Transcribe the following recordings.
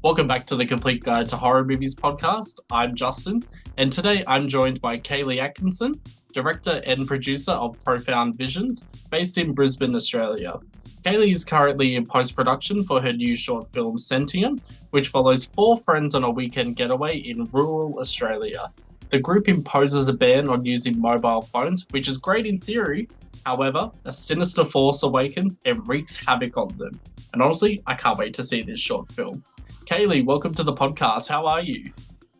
Welcome back to the Complete Guide to Horror Movies podcast. I'm Justin, and today I'm joined by Kayley Atkinson, director and producer of Profound Visions, based in Brisbane, Australia. Kayley is currently in post-production for her new short film Sentient, which follows four friends on a weekend getaway in rural Australia. The group imposes a ban on using mobile phones, which is great in theory. However, a sinister force awakens and wreaks havoc on them. And honestly, I can't wait to see this short film. Kayley, welcome to the podcast. How are you?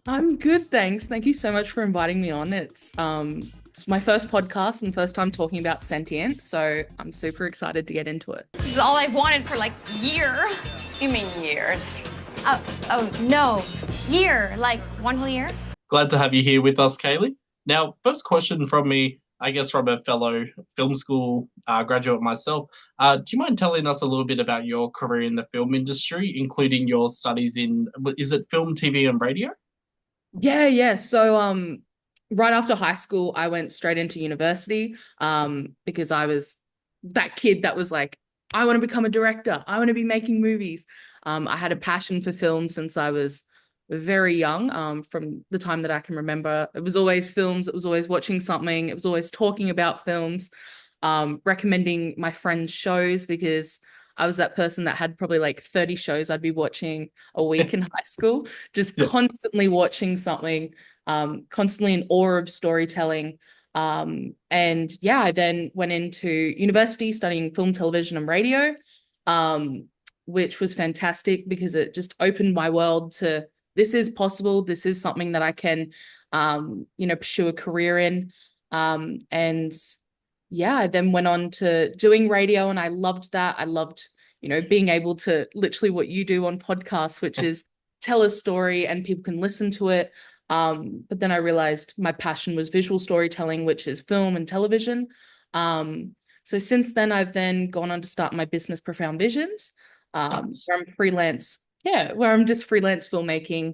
I'm good, thanks. Thank you so much for inviting me on. It's my first podcast and first time talking about Sentient, so I'm super excited to get into it. This is all I've wanted for like a year. You mean years? Oh no, year, like one whole year. Glad to have you here with us, Kayley. Now, first question from me, I guess from a fellow film school graduate myself. Do you mind telling us a little bit about your career in the film industry, including your studies in, is it film, TV, and radio? Yeah. So right after high school, I went straight into university because I was that kid that was like, I want to become a director. I want to be making movies. I had a passion for film since I was very young, from the time that I can remember. It was always films. It was always watching something. It was always talking about films, recommending my friends shows, because I was that person that had probably like 30 shows I'd be watching a week in high school, just constantly watching something, constantly in awe of storytelling. And yeah, I then went into university studying film, television, and radio, which was fantastic because it just opened my world to this is possible. This is something that I can, pursue a career in. And yeah, I then went on to doing radio, and I loved that. I loved, being able to literally what you do on podcasts, which is tell a story and people can listen to it. But then I realized my passion was visual storytelling, which is film and television. So since then, I've then gone on to start my business, Profound Visions, Nice. where I'm freelance. Yeah, where I'm just freelance filmmaking,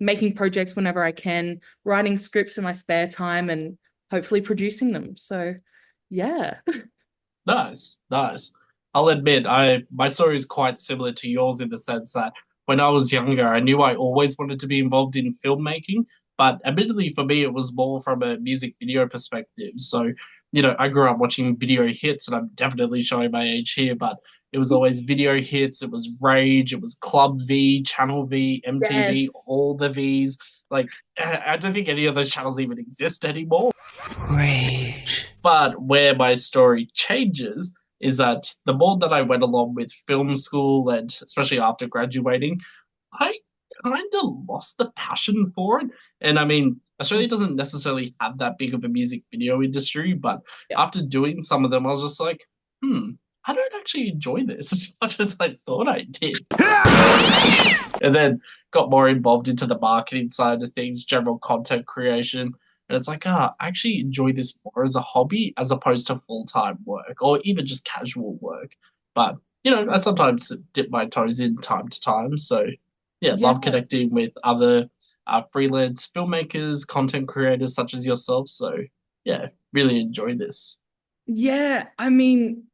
making projects whenever I can, writing scripts in my spare time, and hopefully producing them. So, yeah. Nice. I'll admit, my story is quite similar to yours in the sense that when I was younger, I knew I always wanted to be involved in filmmaking, but admittedly for me, it was more from a music video perspective. So, I grew up watching video hits, and I'm definitely showing my age here, but it was always video hits. It was Rage. It was Club V, Channel V, MTV, Yes. all the Vs. Like, I don't think any of those channels even exist anymore. Rage. But where my story changes is that the more that I went along with film school, and especially after graduating, I kind of lost the passion for it. And I mean, Australia doesn't necessarily have that big of a music video industry, but after doing some of them, I was just like, I don't actually enjoy this as much as I thought I did. And then got more involved into the marketing side of things, general content creation. And it's like, I actually enjoy this more as a hobby as opposed to full-time work or even just casual work. But, I sometimes dip my toes in time to time. So, yeah, love connecting with other freelance filmmakers, content creators such as yourself. So, yeah, really enjoy this. Yeah, I mean,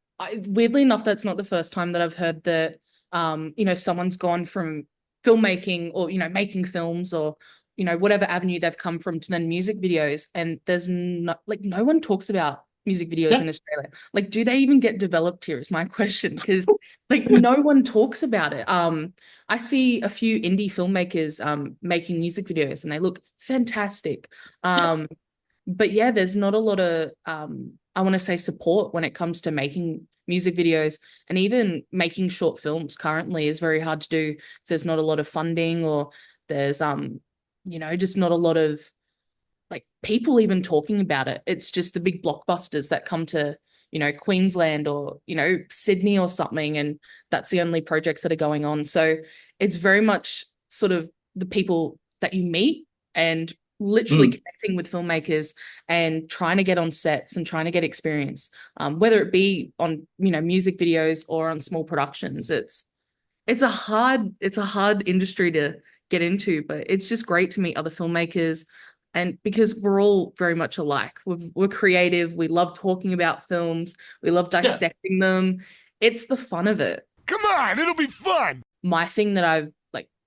weirdly enough, that's not the first time that I've heard that, someone's gone from filmmaking or, making films or, whatever avenue they've come from to then music videos. And there's no one talks about music videos in Australia. Like, do they even get developed here is my question, because no one talks about it. I see a few indie filmmakers making music videos and they look fantastic. But yeah, there's not a lot of I want to say support when it comes to making music videos, and even making short films currently is very hard to do. There's not a lot of funding, or there's just not a lot of people even talking about it. It's just the big blockbusters that come to Queensland or Sydney or something, and that's the only projects that are going on. So it's very much sort of the people that you meet and literally connecting with filmmakers and trying to get on sets and trying to get experience, whether it be on music videos or on small productions. It's a hard industry to get into, but it's just great to meet other filmmakers. And because we're all very much alike, we're creative, we love talking about films, we love dissecting them. It's the fun of it. Come on, it'll be fun. My thing that I've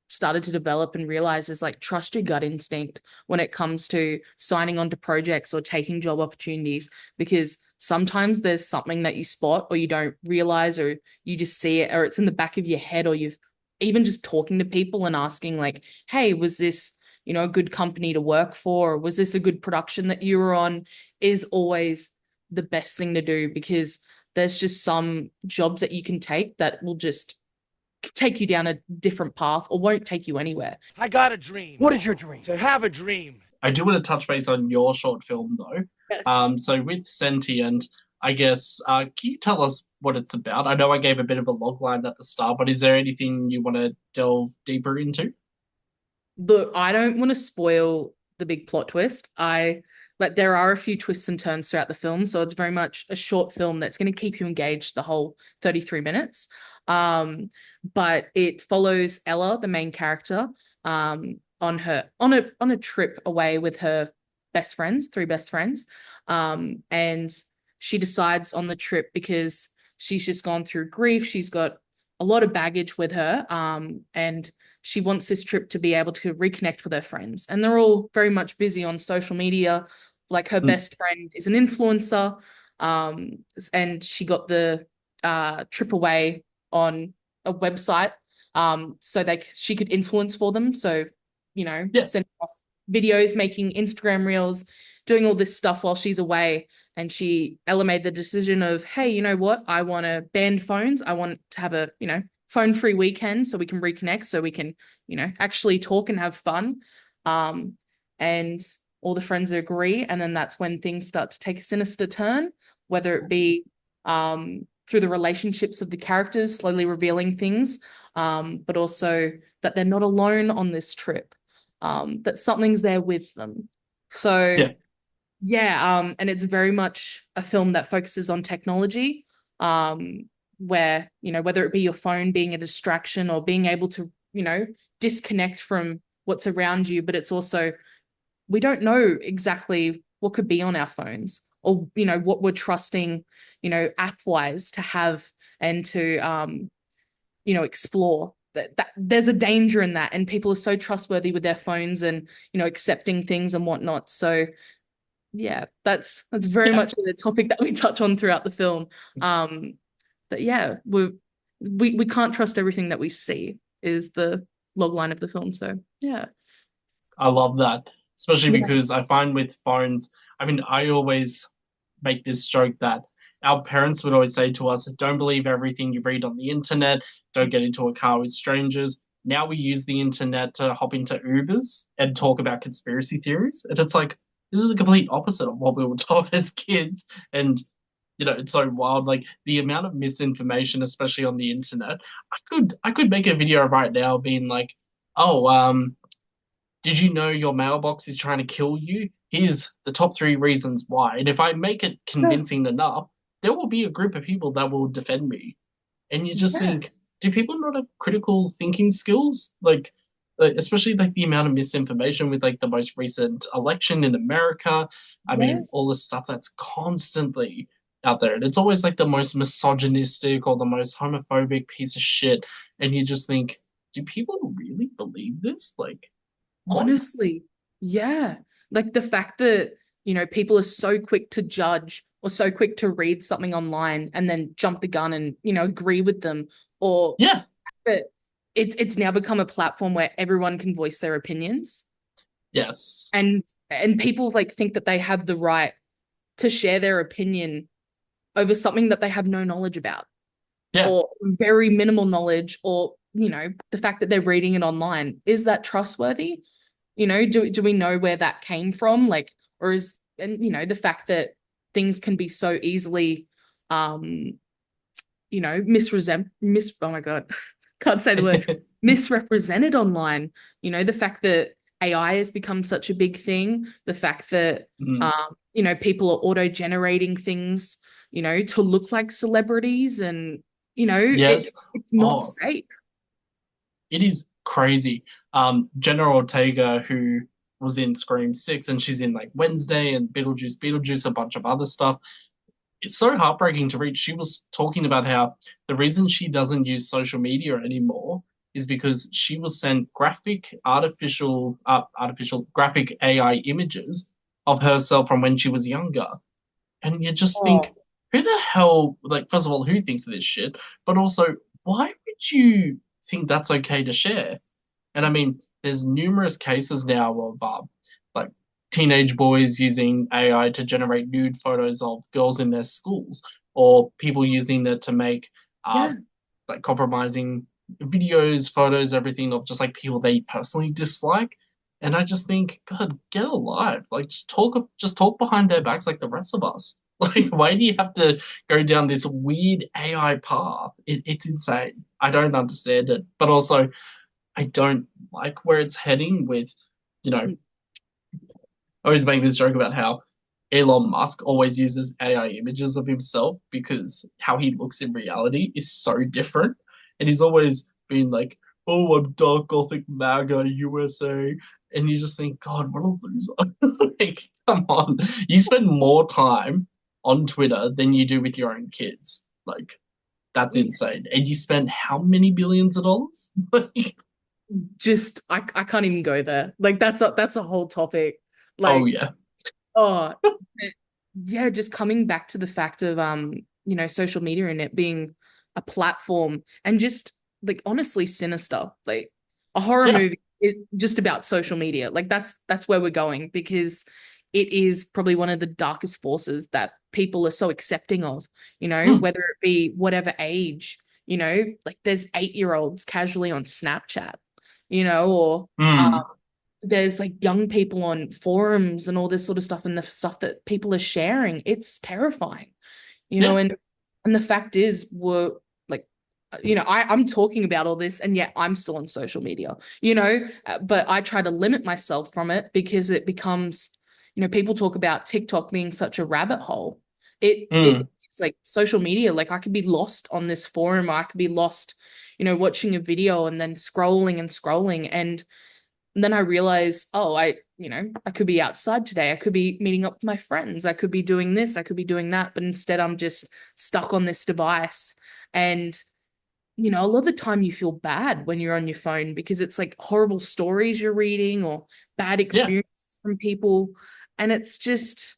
started to develop and realize is like trust your gut instinct when it comes to signing on to projects or taking job opportunities, because sometimes there's something that you spot or you don't realize, or you just see it, or it's in the back of your head, or you've even just talking to people and asking like, hey, was this, a good company to work for? Or was this a good production that you were on? Is always the best thing to do, because there's just some jobs that you can take that will just take you down a different path or won't take you anywhere. I got a dream. What is your dream? To have a dream. I do want to touch base on your short film though. Yes. So with Sentient, I guess, can you tell us what it's about? I know I gave a bit of a log line at the start, but is there anything you want to delve deeper into? Look, I don't want to spoil the big plot twist. But there are a few twists and turns throughout the film, so it's very much a short film that's going to keep you engaged the whole 33 minutes. But it follows Ella, the main character, on a trip away with her best friends, three best friends. And she decides on the trip, because she's just gone through grief. She's got a lot of baggage with her. And she wants this trip to be able to reconnect with her friends. And they're all very much busy on social media. Like her best friend is an influencer. And she got the trip away on a website, so she could influence for them. So, sending off videos, making Instagram reels, doing all this stuff while she's away. And Ella made the decision of, hey, you know what? I want to ban phones. I want to have a, phone-free weekend so we can reconnect, so we can, actually talk and have fun. And all the friends agree. And then that's when things start to take a sinister turn, whether it be through the relationships of the characters, slowly revealing things, but also that they're not alone on this trip, that something's there with them. So, and it's very much a film that focuses on technology, where, whether it be your phone being a distraction or being able to, disconnect from what's around you, but it's also, we don't know exactly what could be on our phones, or, what we're trusting, app-wise to have and to, explore. That there's a danger in that, and people are so trustworthy with their phones and, accepting things and whatnot. So, yeah, that's very much the topic that we touch on throughout the film. But yeah, we can't trust everything that we see is the log line of the film. So yeah, I love that, especially because I find with phones, I mean, I always make this joke that our parents would always say to us, don't believe everything you read on the internet, don't get into a car with strangers. Now we use the internet to hop into Ubers and talk about conspiracy theories. And it's like, this is the complete opposite of what we were taught as kids. And, it's so wild. Like the amount of misinformation, especially on the internet. I could make a video right now being like, oh, did you know your mailbox is trying to kill you? Here's the top 3 reasons why. And if I make it convincing enough, there will be a group of people that will defend me. And you just think, do people not have critical thinking skills? Like, especially like the amount of misinformation with like the most recent election in America. I mean, all the stuff that's constantly out there. And it's always like the most misogynistic or the most homophobic piece of shit. And you just think, do people really believe this? Like, what? Honestly, yeah. Like the fact that, people are so quick to judge or so quick to read something online and then jump the gun and, agree with them, or that it's now become a platform where everyone can voice their opinions. Yes. And people like think that they have the right to share their opinion over something that they have no knowledge about. Or very minimal knowledge, or, the fact that they're reading it online. Is that trustworthy? Do we know where that came from? Like, or the fact that things can be so easily, oh my God, can't say the word, misrepresented online. The fact that AI has become such a big thing, the fact that, people are auto-generating things, to look like celebrities, and, it's not safe. It is crazy. Jenna Ortega, who was in Scream 6, and she's in like Wednesday and Beetlejuice, a bunch of other stuff. It's so heartbreaking to read. She was talking about how the reason she doesn't use social media anymore is because she was sent graphic AI images of herself from when she was younger. And you just think, Oh, who the hell, like, first of all, who thinks of this shit? But also, why would you think that's okay to share? And I mean, there's numerous cases now of like teenage boys using AI to generate nude photos of girls in their schools, or people using it to make uh, yeah. like compromising videos, photos, everything of just like people they personally dislike. And I just think, God, get alive. Like just talk behind their backs like the rest of us. Like, why do you have to go down this weird AI path? It's insane. I don't understand it. But also, I don't like where it's heading with, you know, I always make this joke about how Elon Musk always uses AI images of himself because how he looks in reality is so different. And he's always been like, oh, I'm dark gothic MAGA USA. And you just think, God, what a loser. Like, come on. You spend more time on Twitter than you do with your own kids. Like, that's insane. And you spend how many billions of dollars? Like, Just I can't even go there. Like that's a whole topic. oh, Like, yeah. oh yeah, just coming back to the fact of social media and it being a platform and just like honestly sinister. Like a horror Yeah. movie is just about social media. Like that's where we're going because it is probably one of the darkest forces that people are so accepting of, Mm, whether it be whatever age, like there's 8-year-olds casually on Snapchat, or mm. there's like young people on forums and all this sort of stuff and the stuff that people are sharing. It's terrifying, Yeah. and the fact is we're like, I'm talking about all this and yet I'm still on social media, but I try to limit myself from it because it becomes, people talk about TikTok being such a rabbit hole. Mm. It's like social media, like I could be lost on this forum, or I could be lost, watching a video and then scrolling and scrolling. And then I realized, oh, I could be outside today. I could be meeting up with my friends. I could be doing this. I could be doing that. But instead, I'm just stuck on this device. And, a lot of the time you feel bad when you're on your phone because it's like horrible stories you're reading or bad Yeah. experiences from people. And it's just,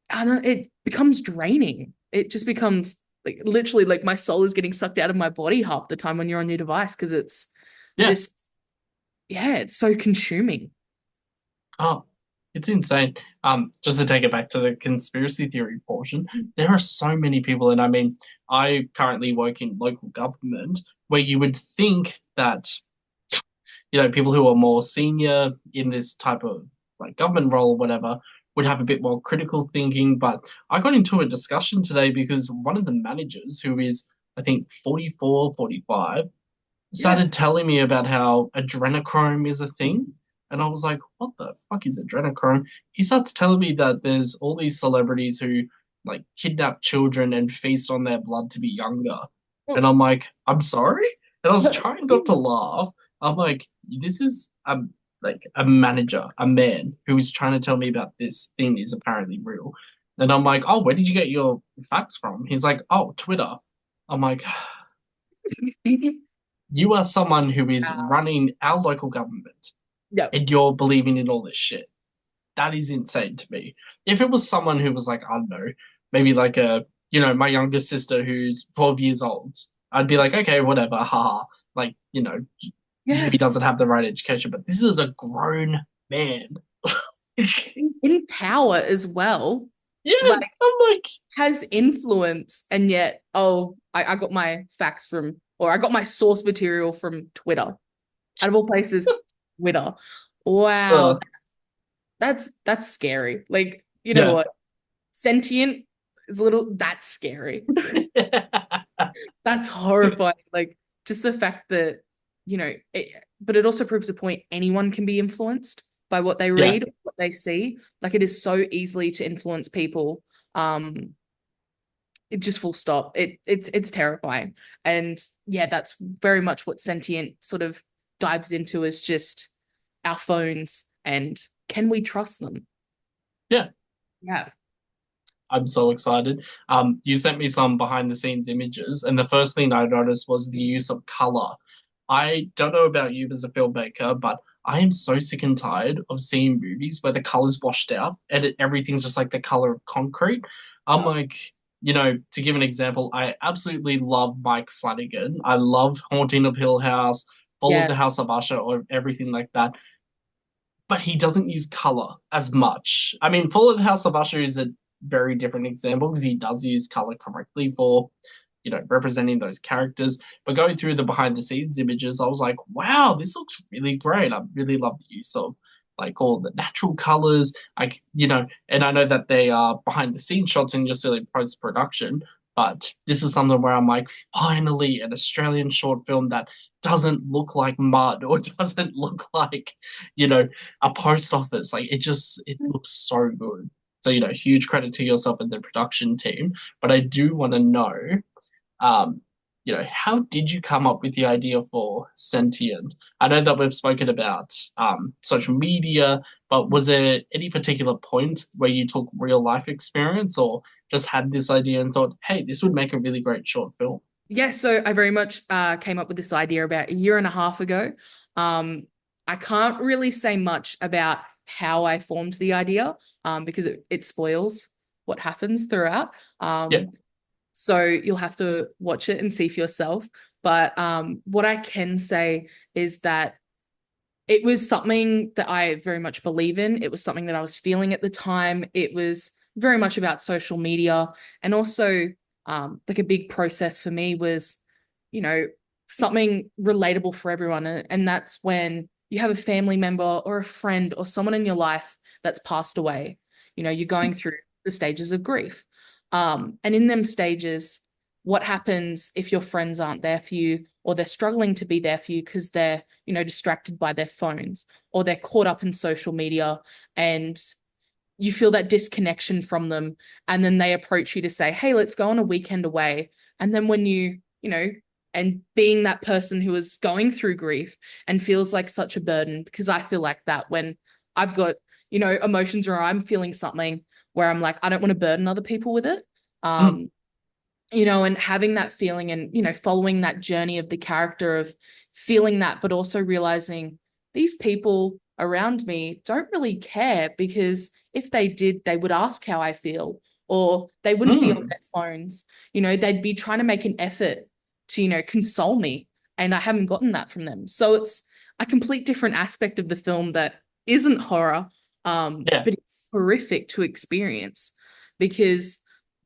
I don't know, it becomes draining. It just becomes like literally like my soul is getting sucked out of my body half the time when you're on your device because it's Yeah. just, yeah, it's so consuming. Oh, it's insane. Just to take it back to the conspiracy theory portion, there are so many people, and I mean, I currently work in local government where you would think that, people who are more senior in this type of like government role or whatever would have a bit more critical thinking. But I got into a discussion today because one of the managers, who is, I think, 44, 45, Yeah. started telling me about how adrenochrome is a thing. And I was like, what the fuck is adrenochrome? He starts telling me that there's all these celebrities who like kidnap children and feast on their blood to be younger. And I'm like, I'm sorry? And I was trying not to laugh. I'm like, this is like a manager, a man who is trying to tell me about this thing is apparently real. And I'm like, oh, where did you get your facts from? He's like, oh, Twitter. I'm like, you are someone who is running our local government Yeah. and you're believing in all this shit. That is insane to me. If it was someone who was like, I don't know, maybe like my younger sister who's 12 years old, I'd be like, okay, whatever, haha. Like, maybe Yeah. doesn't have the right education, but this is a grown man. In power as well, Yeah, like I'm like, has influence, and yet, oh, I got my facts from, or I got my source material from Twitter. Out of all places, Twitter. Wow, uh, that's scary. Like, you know yeah. what? Sentient is a little, that's scary. That's horrifying. Like, just the fact that, but it also proves the point anyone can be influenced by what they Yeah, read, what they see. Like, it is so easily to influence people. It just full stop. It's terrifying. And yeah, that's very much what Sentient sort of dives into is just our phones and can we trust them? yeah. Yeah. I'm so excited. You sent me some behind the scenes images, and the first thing I noticed was the use of color. I don't know about you as a filmmaker, but I am so sick and tired of seeing movies where the color's washed out and everything's just like the color of concrete. I'm Oh, like, to give an example, I absolutely love Mike Flanagan. I love Haunting of Hill House, Fall of yeah. the House of Usher, or everything like that. But he doesn't use color as much. I mean, Fall of the House of Usher is a very different example because he does use color correctly for, representing those characters. But going through the behind the scenes images, I was like, wow, this looks really great. I really love the use of like all the natural colors. And I know that they are behind the scenes shots and just still in post production. But this is something where I'm like, finally, an Australian short film that doesn't look like mud or doesn't look like, you know, a post office. Like it looks so good. So, huge credit to yourself and the production team. But I do want to know, um, how did you come up with the idea for Sentient? I know that we've spoken about social media, but was there any particular point where you took real life experience or just had this idea and thought, hey, this would make a really great short film? Yeah, so I very much came up with this idea about a year and a half ago. I can't really say much about how I formed the idea because it spoils what happens throughout. Yeah. So you'll have to watch it and see for yourself. But what I can say is that it was something that I very much believe in. It was something that I was feeling at the time. It was very much about social media. And also, like a big process for me was, you know, something relatable for everyone. And that's when you have a family member or a friend or someone in your life that's passed away. You're going through the stages of grief. And in them stages, what happens if your friends aren't there for you or they're struggling to be there for you because they're, distracted by their phones or they're caught up in social media and you feel that disconnection from them. And then they approach you to say, hey, let's go on a weekend away. And then when and being that person who is going through grief and feels like such a burden, because I feel like that when I've got, emotions or I'm feeling something where I'm like, I don't want to burden other people with it. Mm, And having that feeling and, following that journey of the character of feeling that, but also realizing these people around me don't really care because if they did, they would ask how I feel or they wouldn't be on mm, their phones. They'd be trying to make an effort to, console me. And I haven't gotten that from them. So it's a complete different aspect of the film that isn't horror, yeah. but it's horrific to experience because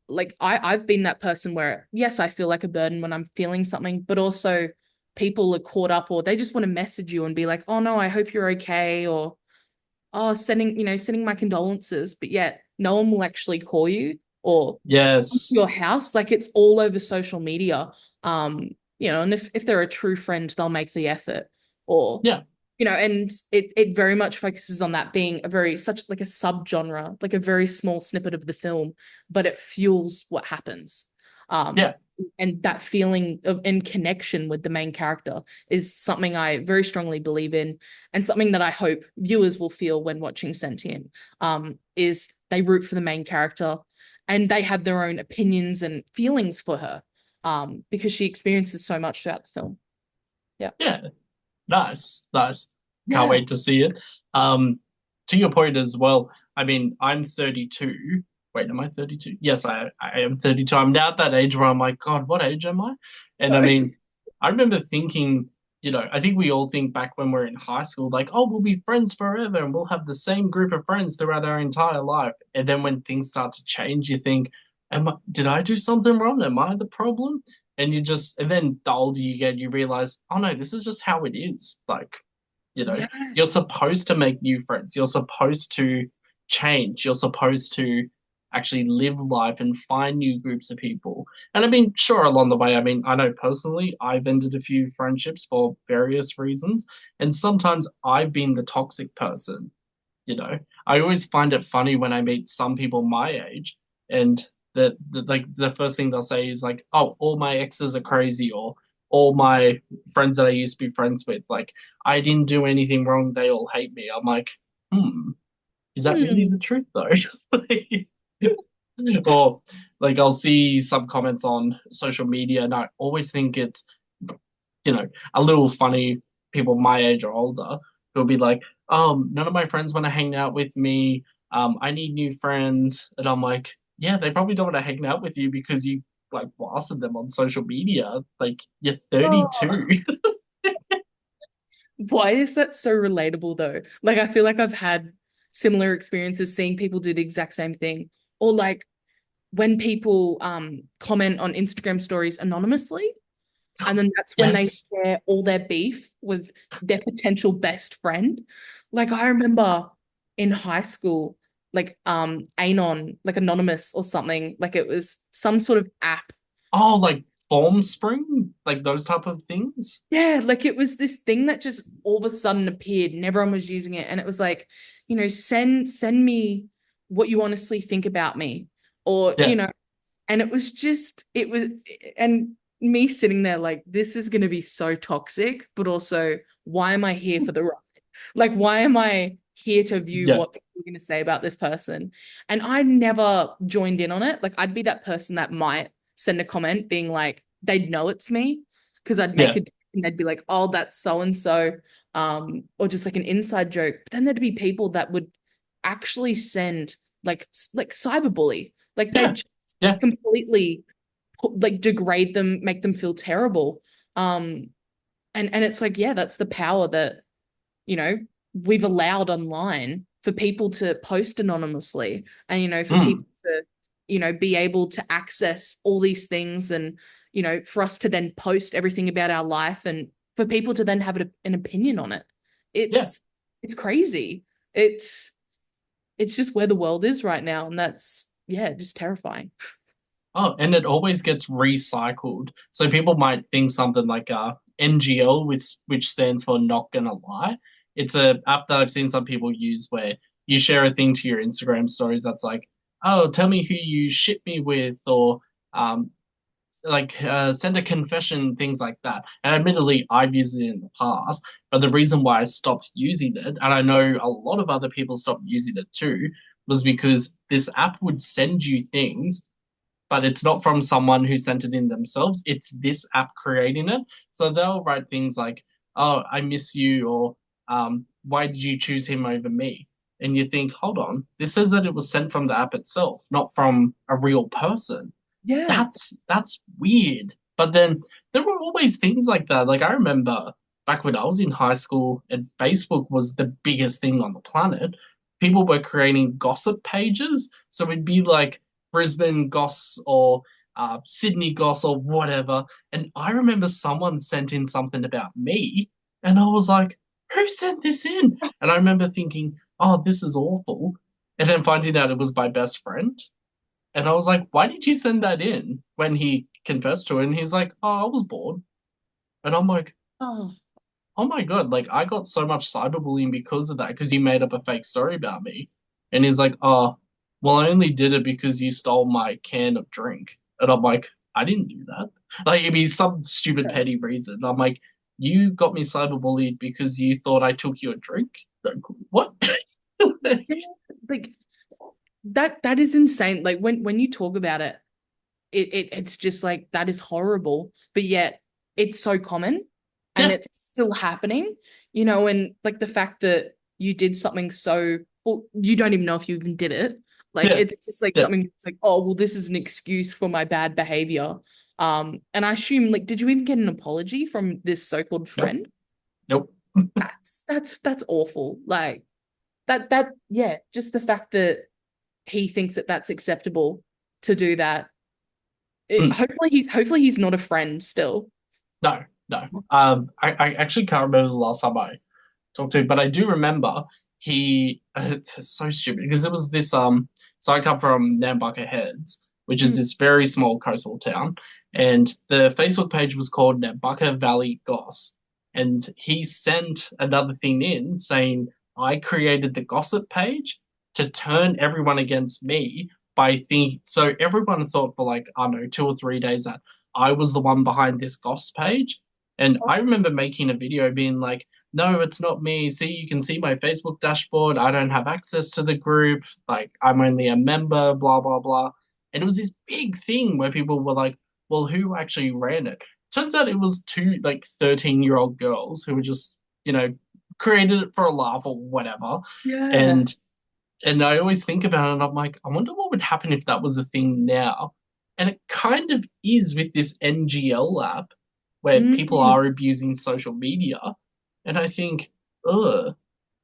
like I've been that person where yes, I feel like a burden when I'm feeling something, but also people are caught up or they just want to message you and be like, oh no, I hope you're okay, or oh, sending my condolences, but yet no one will actually call you or come to Yes. your house. Like it's all over social media. And if they're a true friend, they'll make the effort. Or Yeah. and it very much focuses on that being a very such like a subgenre, like a very small snippet of the film, but it fuels what happens. Um, Yeah. and that feeling of in connection with the main character is something I very strongly believe in, and something that I hope viewers will feel when watching Sentient. Is they root for the main character, and they have their own opinions and feelings for her, because she experiences so much throughout the film. Yeah. Yeah. Nice, nice. Can't Yeah. wait to see it. To your point as well, I mean, I'm 32. Wait, am I 32? Yes, I am 32. I'm now at that age where I'm like, God, what age am I? And I mean, I remember thinking, I think we all think back when we're in high school, like, oh, we'll be friends forever and we'll have the same group of friends throughout our entire life. And then when things start to change, you think, did I do something wrong? Am I the problem? And then the older you get, you realize, oh no, this is just how it is. Like, you know, Yeah. you're supposed to make new friends. You're supposed to change. You're supposed to actually live life and find new groups of people. And I mean, sure, along the way, I mean, I know personally, I've ended a few friendships for various reasons. And sometimes I've been the toxic person, you know. I always find it funny when I meet some people my age and like the first thing they'll say is like, oh, all my exes are crazy or all my friends that I used to be friends with, like I didn't do anything wrong, they all hate me. I'm like, is that really Hmm. the truth though? Or like I'll see some comments on social media and I always think it's a little funny people my age or older who'll be like, "Oh, none of my friends want to hang out with me. I need new friends." And I'm like, "Yeah, they probably don't want to hang out with you because you like blasted them on social media. Like you're Oh, 32." why is that so relatable though? Like, I feel like I've had similar experiences seeing people do the exact same thing. Or like when people comment on Instagram stories anonymously, and then that's when they Yes. share all their beef with their potential best friend. Like I remember in high school, like Anon, like Anonymous or something, like it was some sort of app. Oh, like Form Spring, like those type of things. Yeah, like it was this thing that just all of a sudden appeared and everyone was using it. And it was like, send me what you honestly think about me. Or, Yeah, and and me sitting there like, this is going to be so toxic, but also, why am I here for the ride? Like, why am I here to view yeah, what people are going to say about this person? And I never joined in on it. Like, I'd be that person that might send a comment being like, they'd know it's me because I'd make yeah. it and they'd be like, oh, that's so and so. Or just like an inside joke. But then there'd be people that would actually send like cyberbully. Like they Yeah, just yeah. completely like degrade them, make them feel terrible. And it's like, yeah, that's the power that, you know, we've allowed online for people to post anonymously and, for Mm, people to, be able to access all these things and, for us to then post everything about our life and for people to then have an opinion on it. yeah. It's crazy. It's just where the world is right now. And that's, yeah, just terrifying. Oh, and it always gets recycled. So people might think something like NGL, which stands for Not Gonna Lie. It's a app that I've seen some people use where you share a thing to your Instagram stories that's like, "Oh, tell me who you ship me with," or um, send a confession, things like that. And admittedly, I've used it in the past, but the reason why I stopped using it, and I know a lot of other people stopped using it too, was because this app would send you things, but it's not from someone who sent it in themselves. It's this app creating it. So they'll write things like, "Oh, I miss you," or "Why did you choose him over me?" And you think, hold on, this says that it was sent from the app itself, not from a real person. Yeah. That's weird. But then there were always things like that. Like I remember back when I was in high school and Facebook was the biggest thing on the planet, people were creating gossip pages. So it'd be like Brisbane goss or Sydney goss or whatever. And I remember someone sent in something about me, and I was like, "Who sent this in?" And I remember thinking, "Oh, this is awful," and then finding out it was my best friend. And I was like, "Why did you send that in?" When he confessed to it, and he's like, "Oh, I was bored." And I'm like, Oh, "Oh my God, like I got so much cyberbullying because of that, because you made up a fake story about me." And he's like, "Oh, well, I only did it because you stole my can of drink." And I'm like, "I didn't do that." Like, it'd be some stupid yeah. petty reason. I'm like, "You got me cyberbullied because you thought I took your drink?" Like, what? Yeah, like that is insane. Like when you talk about it, it's just like that is horrible, but yet it's so common and Yeah, it's still happening, and like the fact that you did something so well, you don't even know if you even did it. Like yeah, it's just like yeah. something that's like, oh, well, this is an excuse for my bad behavior. And I assume like, did you even get an apology from this so-called Nope, friend? nope. That's awful. Like yeah, just the fact that he thinks that that's acceptable to do that. Mm. Hopefully he's not a friend still. No, no. I actually can't remember the last time I talked to him, but I do remember he. It's so stupid because it was this. So I come from Nambucca Heads, which is Mm. this very small coastal town, and the Facebook page was called Nambucca Valley Goss, and he sent another thing in saying I created the gossip page to turn everyone against me by think. So everyone thought for like I don't know 2 or 3 days that I was the one behind this goss page. And I remember making a video being like, "No, it's not me. See, you can see my Facebook dashboard. I don't have access to the group. Like, I'm only a member, blah, blah, blah." And it was this big thing where people were like, "Well, who actually ran it?" turns out it was two like 13-year-old girls who were just, created it for a laugh or whatever. Yeah. And I always think about it and I'm like, I wonder what would happen if that was a thing now. And it kind of is with this NGL app where people Mm, are abusing social media. And I think, ugh,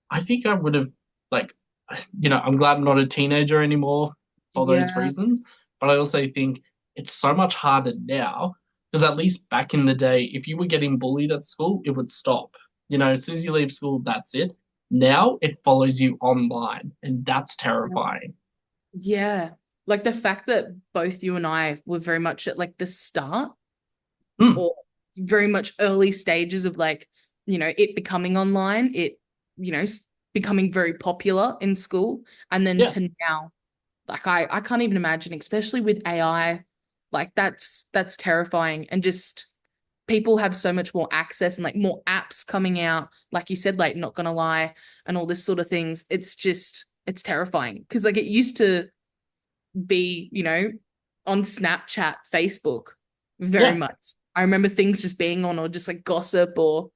I think I would have, like, I'm glad I'm not a teenager anymore for those yeah. reasons. But I also think it's so much harder now because at least back in the day, if you were getting bullied at school, it would stop. As soon as you leave school, that's it. Now it follows you online, and that's terrifying. Yeah. Like the fact that both you and I were very much at like the start Mm, or very much early stages of like, it becoming online, becoming very popular in school. And then yeah, to now, like I can't even imagine, especially with AI, like that's terrifying. And just people have so much more access and like more apps coming out, like you said, like not gonna lie, and all this sort of things. It's terrifying. Because like it used to be, on Snapchat, Facebook, very yeah. much. I remember things just being on or just like gossip or,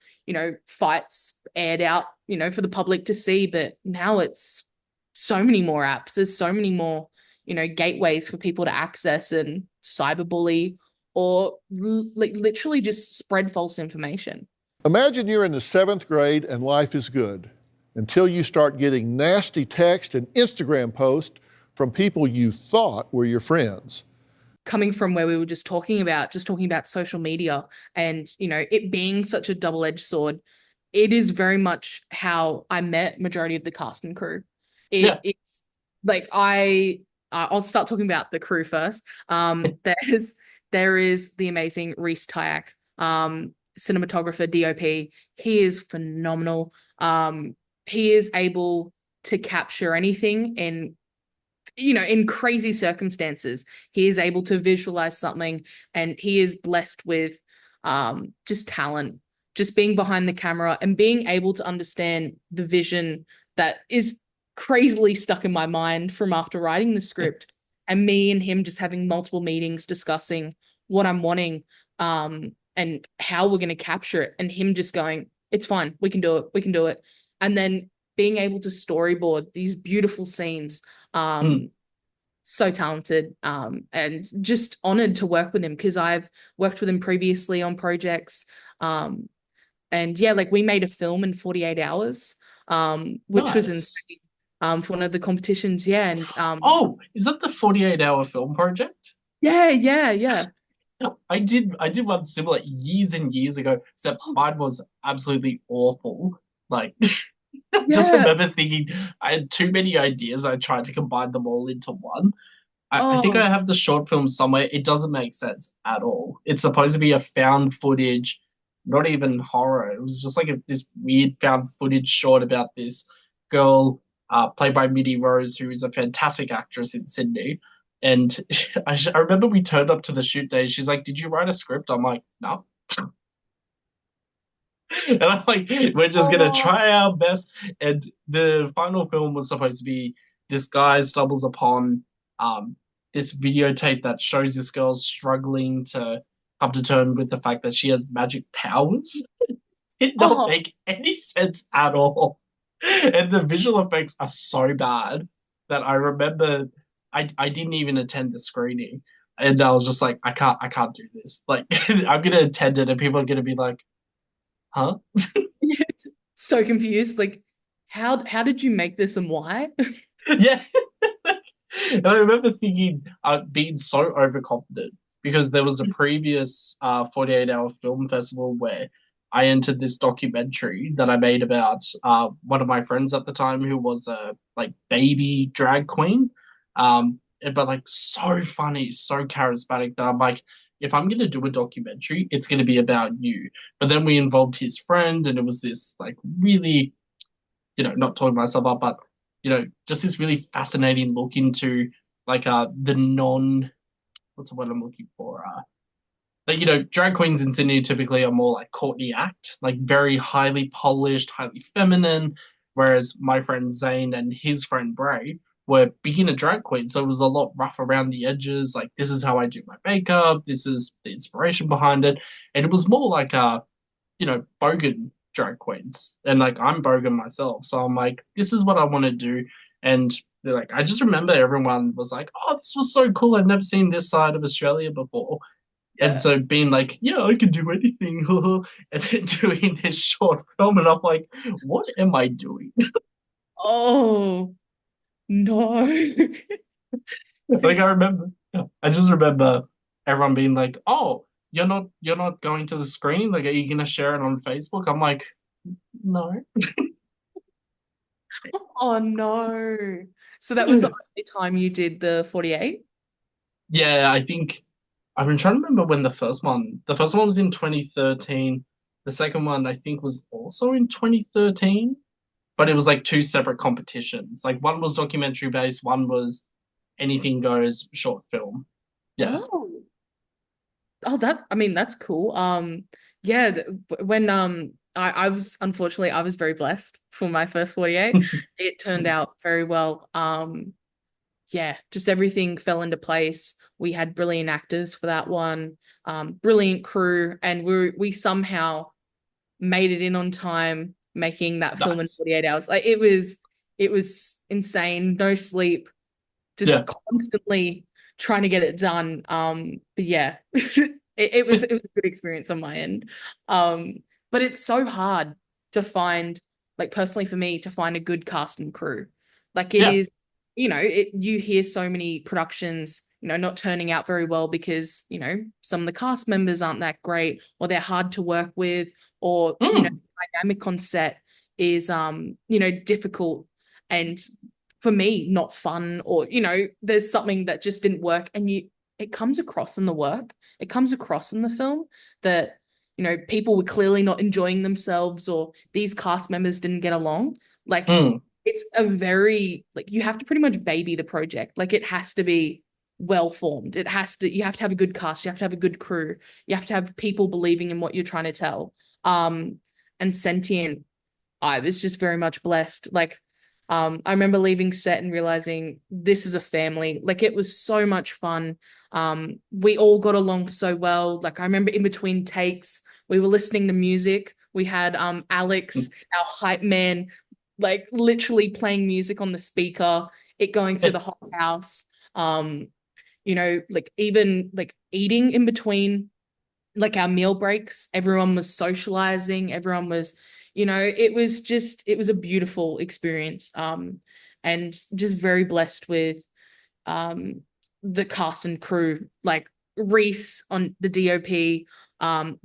fights aired out, for the public to see. But now it's so many more apps. There's so many more, gateways for people to access and cyberbully or like literally just spread false information. Imagine you're in the seventh grade and life is good until you start getting nasty text and Instagram posts from people you thought were your friends. Coming from where we were just talking about social media and, it being such a double-edged sword, it is very much how I met majority of the cast and crew. Yeah. It's like I'll start talking about the crew first. There is the amazing Reese Tyack, cinematographer, DOP. He is phenomenal. He is able to capture anything in crazy circumstances. He is able to visualize something, and he is blessed with just talent, just being behind the camera and being able to understand the vision that is crazily stuck in my mind from after writing the script, and me and him just having multiple meetings discussing what I'm wanting, and how we're going to capture it, and him just going, it's fine, we can do it, and then being able to storyboard these beautiful scenes. Mm. So talented, and just honored to work with him because I've worked with him previously on projects, and yeah, like we made a film in 48 hours, which was Nice. insane, for one of the competitions. Yeah, and Oh, is that the 48-hour film project? yeah. No, I did one similar years and years ago, except mine was absolutely awful. Like, just Yeah. remember thinking I had too many ideas. I tried to combine them all into one. I think I Oh, have the short film somewhere. It doesn't make sense at all. It's supposed to be a found footage, not even horror. It was just like this weird found footage short about this girl, played by Minnie Rose, who is a fantastic actress in Sydney. And I remember we turned up to the shoot day. She's like, "Did you write a script?" I'm like, "No." And I'm like, "We're just gonna oh, try our best." And the final film was supposed to be this guy stumbles upon um this videotape that shows this girl struggling to come to terms with the fact that she has magic powers. It did not oh, make any sense at all. And the visual effects are so bad that I remember I didn't even attend the screening. And I was just like, I can't do this. Like I'm gonna attend it and people are gonna be like, huh? so confused. Like, how did you make this and why? Yeah. And I remember thinking, being so overconfident because there was a previous 48-hour film festival where I entered this documentary that I made about one of my friends at the time who was a like baby drag queen. But like so funny, so charismatic that I'm like, if I'm gonna do a documentary, it's gonna be about you. But then we involved his friend, and it was this like really, not talking myself up, but just this really fascinating look into like the non what's the word I'm looking for? Like drag queens in Sydney typically are more like Courtney Act, like very highly polished, highly feminine, whereas my friend Zane and his friend Bray were beginner drag queens, so it was a lot rough around the edges. Like, this is how I do my makeup, this is the inspiration behind it. And it was more like bogan drag queens. And like I'm bogan myself. So I'm like, this is what I want to do. And they're like, I just remember everyone was like, oh, this was so cool. I've never seen this side of Australia before. And Yeah. so being like, yeah, I can do anything. And then doing this short film, and I'm like, what am I doing? Oh no. Like I just remember everyone being like, oh, you're not going to the screening? Like, are you gonna share it on Facebook? I'm like, no. Oh no. So that was the only time you did the 48? Yeah, I think I've been trying to remember when the first one was in 2013. The second one I think was also in 2013, but it was like two separate competitions. Like one was documentary based, one was anything goes short film. Yeah. Oh. Oh, that's cool. Yeah, when I was unfortunately I was very blessed for my first 48. It turned out very well. Yeah, just everything fell into place. We had brilliant actors for that one, brilliant crew, and we somehow made it in on time, making that film in Nice. 48 hours. Like it was insane, no sleep, just Yeah. constantly trying to get it done. But yeah, it was a good experience on my end. But it's so hard to find, like personally for me, to find a good cast and crew. Like it Yeah. is, you hear so many productions, not turning out very well because, some of the cast members aren't that great, or they're hard to work with, or, Mm. the dynamic on set is difficult, and for me not fun, or there's something that just didn't work, and it comes across in the work, it comes across in the film that people were clearly not enjoying themselves, or these cast members didn't get along. Like Mm. it's a very, like, you have to pretty much baby the project. Like it has to be well formed, you have to have a good cast, you have to have a good crew, you have to have people believing in what you're trying to tell. And Sentient, I was just very much blessed. Like, I remember leaving set and realizing this is a family. Like, it was so much fun. We all got along so well. Like, I remember in between takes, we were listening to music. We had Alex, our hype man, like literally playing music on the speaker, it going through the whole house. Like even like eating in between, like our meal breaks, everyone was socializing, everyone was, it was a beautiful experience. And just very blessed with the cast and crew, like Reese on the DOP,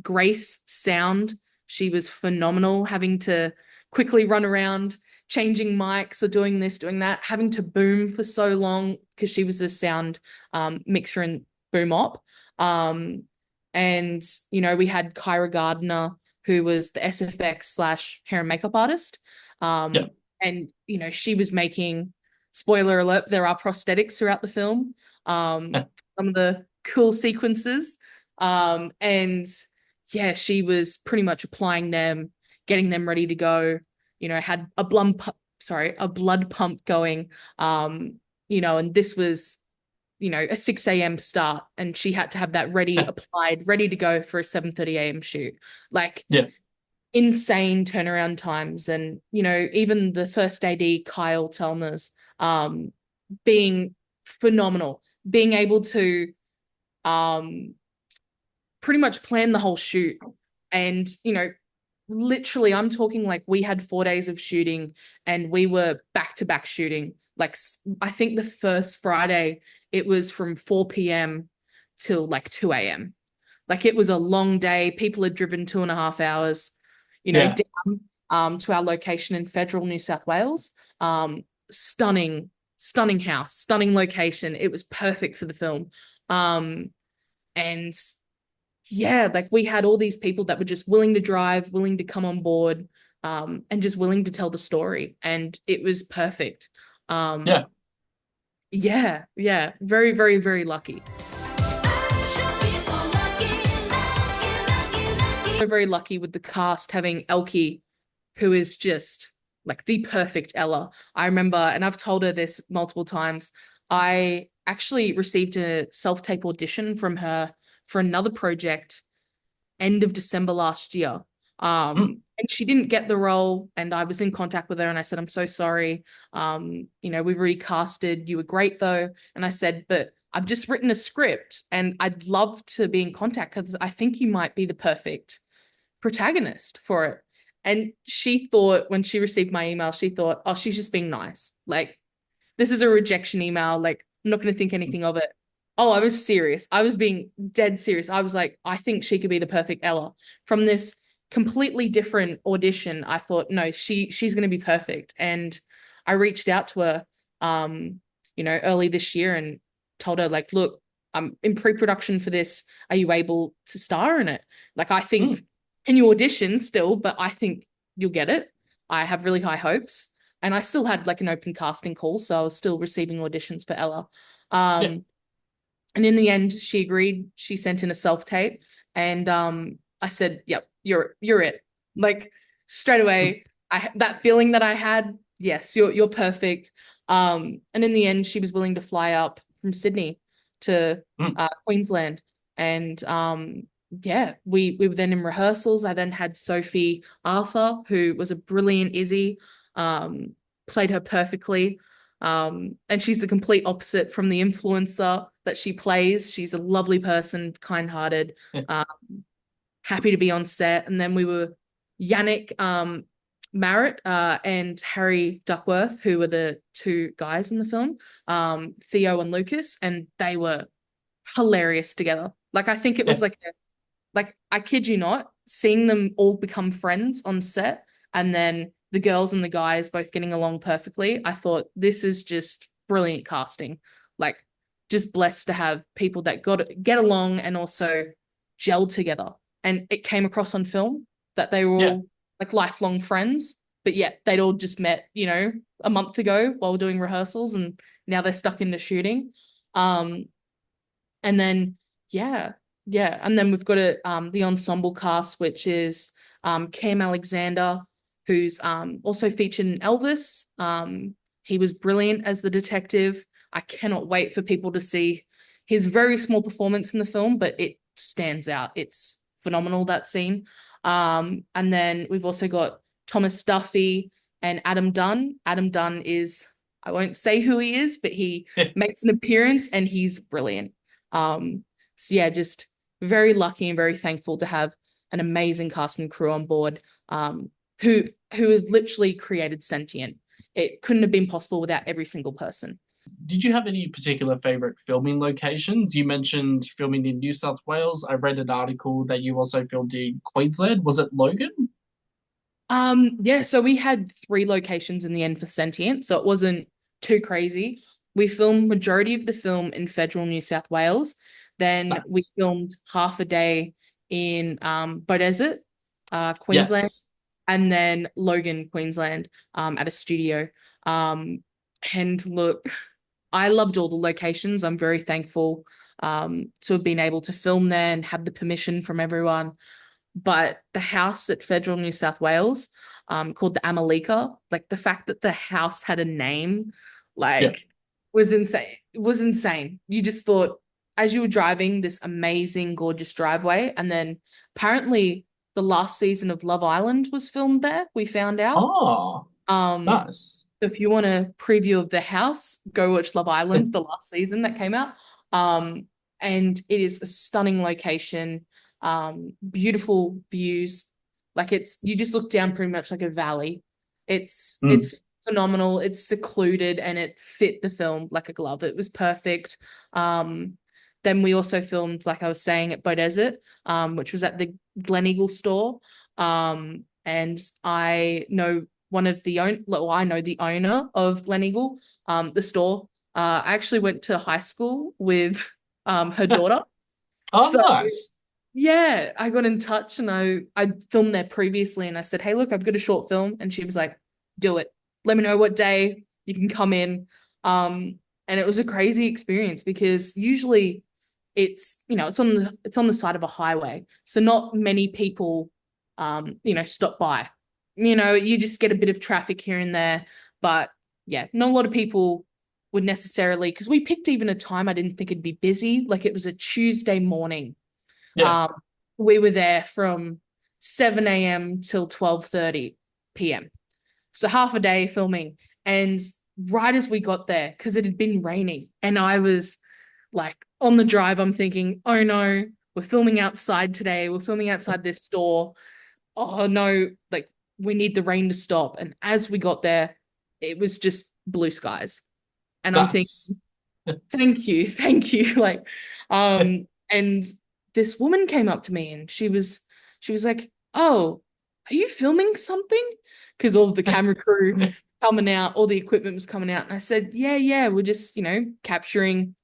Grace sound, she was phenomenal, having to quickly run around changing mics or doing this, doing that, having to boom for so long because she was a sound mixer and boom op. And we had Kyra Gardner, who was the SFX / hair and makeup artist. Yeah. And she was making, spoiler alert, there are prosthetics throughout the film. Some of the cool sequences. And yeah, she was pretty much applying them, getting them ready to go. Had a blood pump going. And this was, a 6 a.m. start, and she had to have that ready, applied, ready to go for a 7:30 a.m. shoot. Like, Yeah. insane turnaround times. And, even the first AD, Kyle Telners, being phenomenal, being able to pretty much plan the whole shoot. And, literally, I'm talking like we had 4 days of shooting, and we were back-to-back shooting. Like, I think the first Friday, it was from 4 p.m. till like 2 a.m. Like, it was a long day. People had driven 2.5 hours, down to our location in Federal, New South Wales. Stunning house, stunning location. It was perfect for the film. And yeah, like we had all these people that were just willing to drive, willing to come on board, and just willing to tell the story. And it was perfect. Yeah. Yeah. Very, very, very lucky. So very lucky with the cast having Elkie, who is just like the perfect Ella. I remember, and I've told her this multiple times, I actually received a self-tape audition from her for another project end of December last year. Mm. And she didn't get the role, and I was in contact with her and I said, I'm so sorry. We've already casted. You were great though. And I said, but I've just written a script and I'd love to be in contact because I think you might be the perfect protagonist for it. And she thought, when she received my email, she thought, oh, she's just being nice. Like, this is a rejection email. Like, I'm not going to think anything of it. Oh, I was serious. I was being dead serious. I was like, I think she could be the perfect Ella. From this completely different audition, I thought, no, she's going to be perfect. And I reached out to her, early this year and told her, like, look, I'm in pre-production for this. Are you able to star in it? Like, I think, can you audition still? But I think you'll get it. I have really high hopes. And I still had like an open casting call, so I was still receiving auditions for Ella. And in the end, she agreed. She sent in a self-tape, and I said, "Yep, you're it." Like straight away, that feeling that I had, yes, you're perfect. And in the end, she was willing to fly up from Sydney to Queensland, and we were then in rehearsals. I then had Sophie Arthur, who was a brilliant Izzy, played her perfectly. And she's the complete opposite from the influencer that she plays. She's a lovely person, kind-hearted, happy to be on set. And then we were Yannick Marrett and Harry Duckworth, who were the two guys in the film, Theo and Lucas, and they were hilarious together. Like, I think it was like I kid you not, seeing them all become friends on set, and then the girls and the guys both getting along perfectly. I thought, this is just brilliant casting. Like, just blessed to have people that get along and also gel together. And it came across on film that they were all like lifelong friends, but yet they'd all just met, a month ago while doing rehearsals, and now they're stuck into shooting. And then, and then we've got the ensemble cast, which is Cam Alexander, who's also featured in Elvis. He was brilliant as the detective. I cannot wait for people to see his very small performance in the film, but it stands out. It's phenomenal, that scene. And then we've also got Thomas Duffy and Adam Dunn. Adam Dunn is, I won't say who he is, but he makes an appearance and he's brilliant. Just very lucky and very thankful to have an amazing cast and crew on board. Who have literally created Sentient. It couldn't have been possible without every single person. Did you have any particular favorite filming locations? You mentioned filming in New South Wales. I read an article that you also filmed in Queensland. Was it Logan? So we had 3 locations in the end for Sentient, so it wasn't too crazy. We filmed majority of the film in federal New South Wales. Then we filmed half a day in Beaudesert, Queensland. Yes. And then Logan, Queensland, at a studio. And look, I loved all the locations. I'm very thankful to have been able to film there and have the permission from everyone. But the house at Federal New South Wales, called the Amalika, like the fact that the house had a name, was insane. It was insane. You just thought, as you were driving this amazing, gorgeous driveway, and then apparently the last season of Love Island was filmed there, we found out. Oh, nice. If you want a preview of the house, go watch Love Island, the last season that came out. And it is a stunning location, beautiful views. Like, you just look down pretty much like a valley. It's phenomenal. It's secluded and it fit the film like a glove. It was perfect. Then we also filmed, like I was saying, at Beaudesert, which was at the Gleneagle store. And I know I know the owner of Gleneagle, the store. I actually went to high school with her daughter. Nice. Yeah, I got in touch and I filmed there previously, and I said, hey, look, I've got a short film. And she was like, do it. Let me know what day you can come in. And it was a crazy experience because usually it's on the side of a highway, so not many people stop by. you just get a bit of traffic here and there. But yeah, not a lot of people would necessarily, because we picked even a time I didn't think it'd be busy. Like it was a Tuesday morning. Yeah. We were there from 7 a.m. till 12:30 p.m. So half a day filming. And right as we got there, because it had been raining, and I was like on the drive, I'm thinking, oh no, we're filming outside today. We're filming outside this store. Oh no, like we need the rain to stop. And as we got there, it was just blue skies. And I'm thinking, That's thank you, thank you. Like, and this woman came up to me and she was like, oh, are you filming something? Because all of the camera crew coming out, all the equipment was coming out. And I said, yeah, we're just, capturing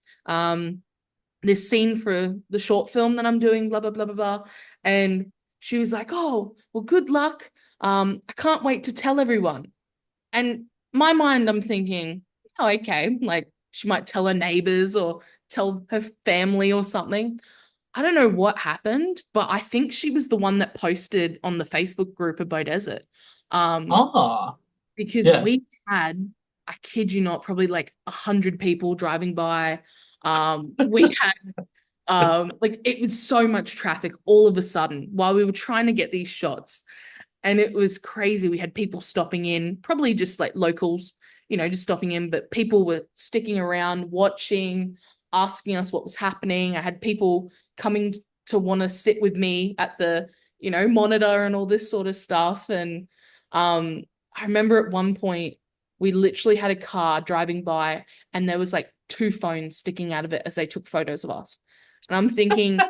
this scene for the short film that I'm doing, blah, blah, blah, blah, blah. And she was like, oh, well, good luck. I can't wait to tell everyone. And my mind, I'm thinking, oh, okay, like she might tell her neighbors or tell her family or something. I don't know what happened, but I think she was the one that posted on the Facebook group of Beaudesert. ah, Because yeah. we had, I kid you not, probably like 100 people driving by. We had like it was so much traffic all of a sudden while we were trying to get these shots. And it was crazy. We had people stopping in, probably just like locals, just stopping in, but people were sticking around, watching, asking us what was happening. I had people coming to want to sit with me at the, monitor and all this sort of stuff. And I remember at one point we literally had a car driving by and there was like two phones sticking out of it as they took photos of us. And I'm thinking,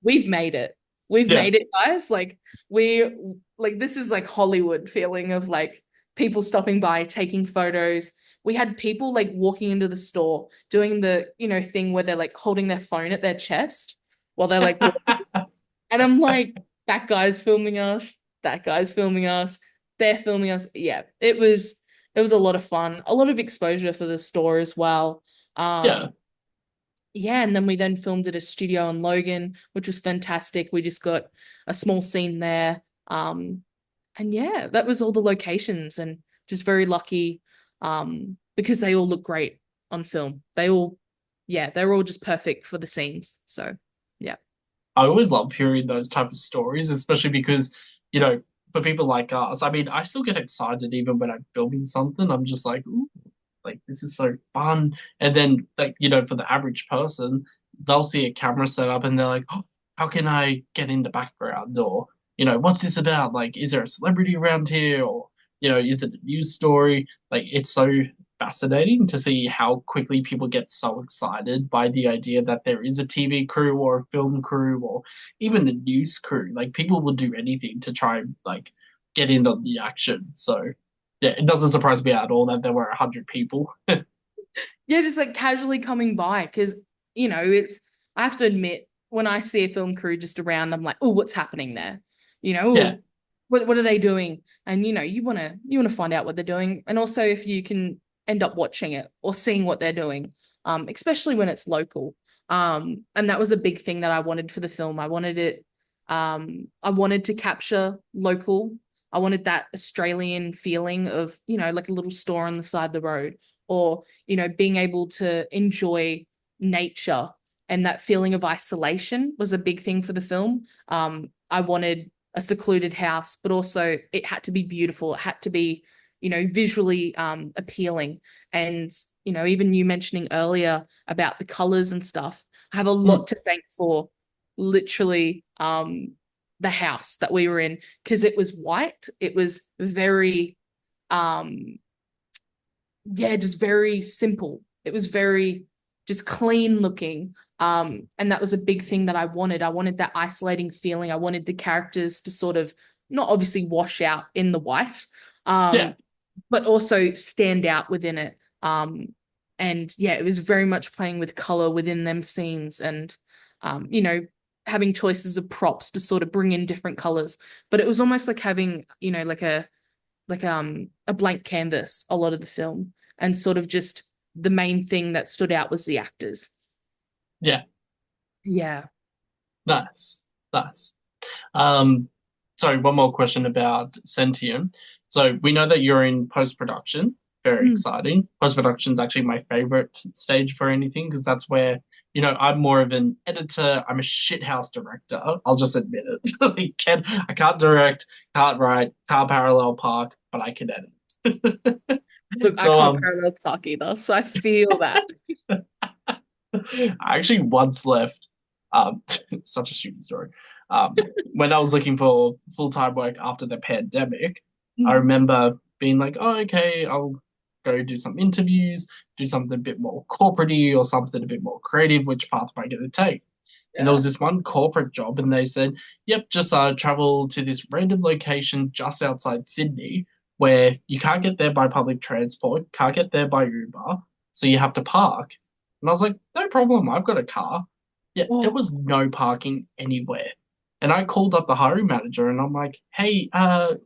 we've made it. We've Yeah. made it, guys. Like this is like Hollywood feeling of like people stopping by, taking photos. We had people like walking into the store doing the, thing where they're like holding their phone at their chest while they're like walking. And I'm like, that guy's filming us, that guy's filming us, they're filming us. Yeah, it was a lot of fun, a lot of exposure for the store as well. Yeah. Yeah, and then we then filmed at a studio in Logan, which was fantastic. We just got a small scene there. And yeah, that was all the locations and just very lucky because they all look great on film. They're all just perfect for the scenes. So yeah. I always love hearing those type of stories, especially because, for people like us, I mean, I still get excited even when I'm filming something. I'm just like, ooh, like this is so fun. And then like, for the average person, they'll see a camera set up and they're like, oh, how can I get in the background? Or, what's this about? Like, is there a celebrity around here? Or, is it a news story? Like, it's so fascinating to see how quickly people get so excited by the idea that there is a TV crew or a film crew or even a news crew. Like, people will do anything to try and like get in on the action. So yeah, it doesn't surprise me at all that there were 100 people. Yeah, just like casually coming by because, it's, I have to admit, when I see a film crew just around, I'm like, oh, what's happening there? Yeah, What are they doing? And you want to find out what they're doing. And also if you can end up watching it or seeing what they're doing, especially when it's local. And that was a big thing that I wanted for the film. I wanted to capture local. I wanted that Australian feeling of, like a little store on the side of the road or, being able to enjoy nature, and that feeling of isolation was a big thing for the film. I wanted a secluded house, but also it had to be beautiful. It had to be, visually appealing. And, even you mentioning earlier about the colors and stuff, I have a lot to thank for literally the house that we were in because it was white. It was very, just very simple. It was very just clean looking. And that was a big thing that I wanted. I wanted that isolating feeling. I wanted the characters to sort of not obviously wash out in the white, yeah, but also stand out within it. And yeah, it was very much playing with color within them scenes and, having choices of props to sort of bring in different colors. But it was almost like having, a blank canvas a lot of the film, and sort of just the main thing that stood out was the actors. yeah. Yeah. Nice, nice. Um, sorry, one more question about Sentient. So we know that you're in post-production. Very exciting. Post-production is actually my favorite stage for anything because that's where, I'm more of an editor. I'm a shithouse director. I'll just admit it. I can't direct, can't write, can't parallel park, but I can edit. Look, I So can't parallel park either, so I feel that. I actually once left, such a stupid story. Um, when I was looking for full-time work after the pandemic, I remember being like, oh, okay, I'll go do some interviews, do something a bit more corporate-y or something a bit more creative. Which path am I going to take? And there was this one corporate job, and they said, yep, just travel to this random location just outside Sydney where you can't get there by public transport, can't get there by Uber, so you have to park. And I was like, no problem, I've got a car. Yeah, there Oh, was no parking anywhere. And I called up the hiring manager and I'm like, hey,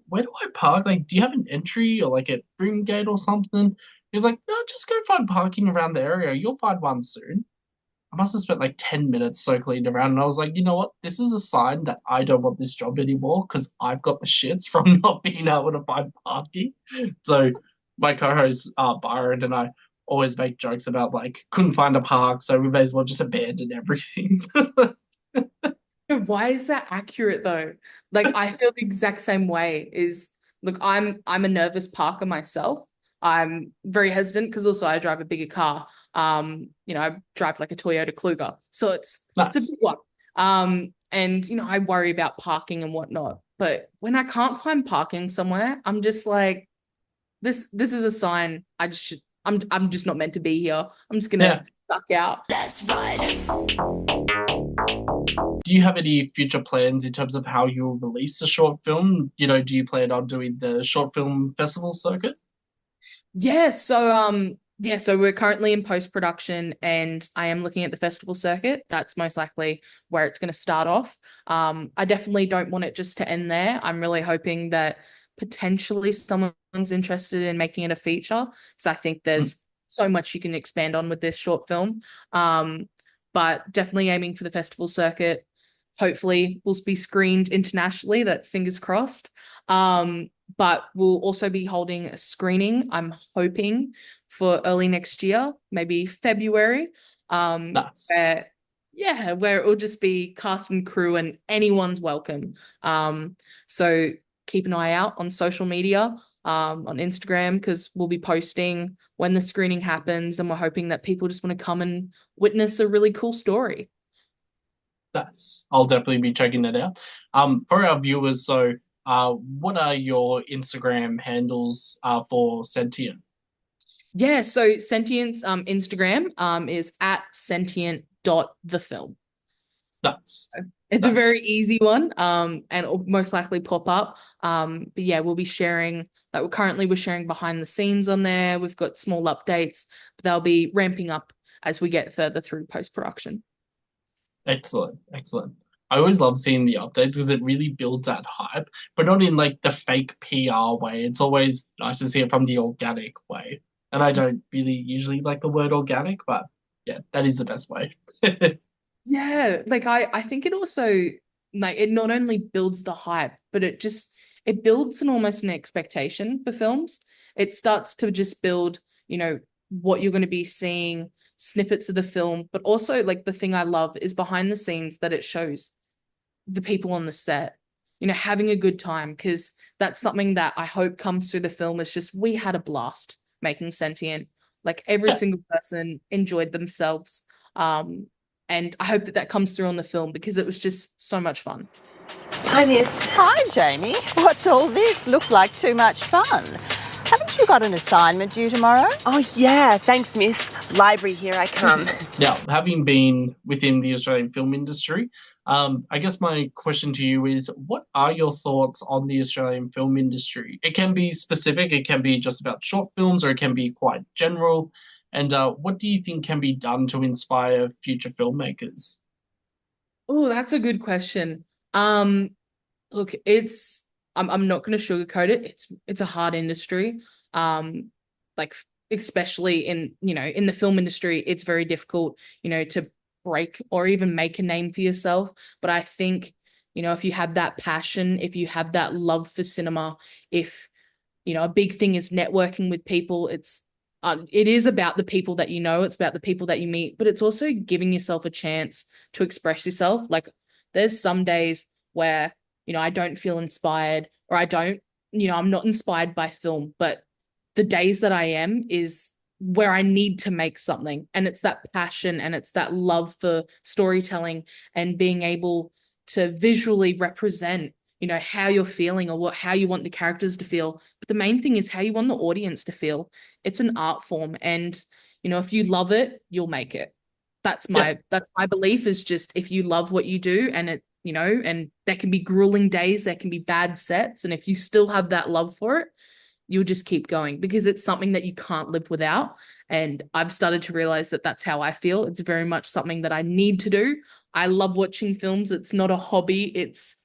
where do I park? Like, do you have an entry or like a room gate or something? He's like, no, just go find parking around the area. You'll find one soon. I must have spent like 10 minutes circling around and I was like, you know what? This is a sign that I don't want this job anymore because I've got the shits from not being able to find parking. So my co-host Byron and I always make jokes about like couldn't find a park, so we may as well just abandon everything. why is that accurate though? Like I feel the exact same way. Look, I'm a nervous parker myself. I'm very hesitant because also I drive a bigger car. I drive like a Toyota Kluger, so it's a Nice. big one. And I worry about parking and whatnot. But when I can't find parking somewhere, I'm just like, this is a sign. I'm just not meant to be here. I'm just Yeah. gonna duck out. Do you have any future plans in terms of how you'll release a short film? Do you plan on doing the short film festival circuit? So we're currently in post-production and I am looking at the festival circuit. That's most likely where it's going to start off. I definitely don't want it just to end there. I'm really hoping that potentially someone's interested in making it a feature because I think there's so much you can expand on with this short film. But definitely aiming for the festival circuit. Hopefully we'll be screened internationally, that fingers crossed. But we'll also be holding a screening, I'm hoping, for early next year, maybe February. Nice. Where it will just be cast and crew and anyone's welcome. So keep an eye out on social media, on Instagram, because we'll be posting when the screening happens, and we're hoping that people just want to come and witness a really cool story. I'll definitely be checking it out. For our viewers, so what are your Instagram handles for Sentient? Yeah, so Sentient's Instagram is at sentient.thefilm. Nice. It's a Nice. very easy one, and it'll most likely pop up. But yeah, we'll be sharing, like we're sharing behind the scenes on there. We've got small updates, but they'll be ramping up as we get further through post-production. Excellent. Excellent. I always love seeing the updates because it really builds that hype, but not in like the fake PR way. It's always nice to see it from the organic way. And I don't really usually like the word organic, but yeah, that is the best way. Yeah, like I think it also, like, it not only builds the hype, but it builds almost an expectation for films. It starts to just build, what you're going to be seeing, snippets of the film, but also like the thing I love is behind the scenes that it shows the people on the set, having a good time, because that's something that I hope comes through the film. Is just we had a blast making Sentient. Like every Yeah. single person enjoyed themselves. And I hope that comes through on the film because it was just so much fun. Hi, Miss. Hi, Jamie. What's all this? Looks like too much fun. Haven't you got an assignment due tomorrow? Oh, yeah. Thanks, Miss. Library, here I come. Now, having been within the Australian film industry, I guess my question to you is, what are your thoughts on the Australian film industry? It can be specific, it can be just about short films, or it can be quite general. And what do you think can be done to inspire future filmmakers? Oh, that's a good question. Look, I'm not going to sugarcoat it. It's a hard industry. Like especially in the film industry, it's very difficult, to break or even make a name for yourself. But I think, if you have that passion, if you have that love for cinema, if, a big thing is networking with people, it is about the people that it's about the people that you meet, but it's also giving yourself a chance to express yourself. Like there's some days where, I don't feel inspired, or I don't, I'm not inspired by film, but the days that I am is where I need to make something. And it's that passion and it's that love for storytelling and being able to visually represent, how you're feeling or how you want the characters to feel. But the main thing is how you want the audience to feel. It's an art form. And, if you love it, you'll make it. That's my belief, is just if you love what you do, and it, and there can be grueling days, there can be bad sets. And if you still have that love for it, you'll just keep going, because it's something that you can't live without. And I've started to realize that that's how I feel. It's very much something that I need to do. I love watching films. It's not a hobby. It's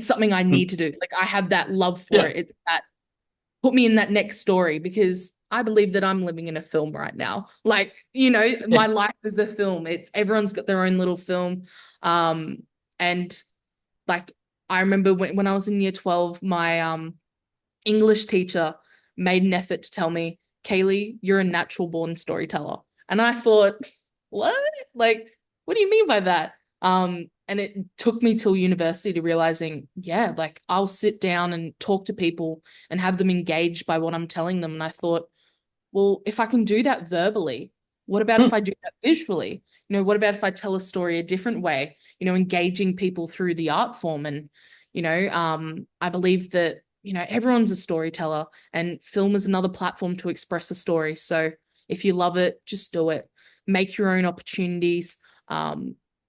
something I need to do. Like I have that love for it. It's that put me in that next story, because I believe that I'm living in a film right now. Like, my life is a film. Everyone's got their own little film. And like, I remember when I was in year 12, my English teacher made an effort to tell me, Kayley, you're a natural born storyteller. And I thought, what? Like, what do you mean by that? And it took me till university to realizing, like I'll sit down and talk to people and have them engaged by what I'm telling them. And I thought, well, if I can do that verbally, what about if I do that visually? What about if I tell a story a different way, engaging people through the art form? And, I believe that, everyone's a storyteller, and film is another platform to express a story. So if you love it, just do it. Make your own opportunities.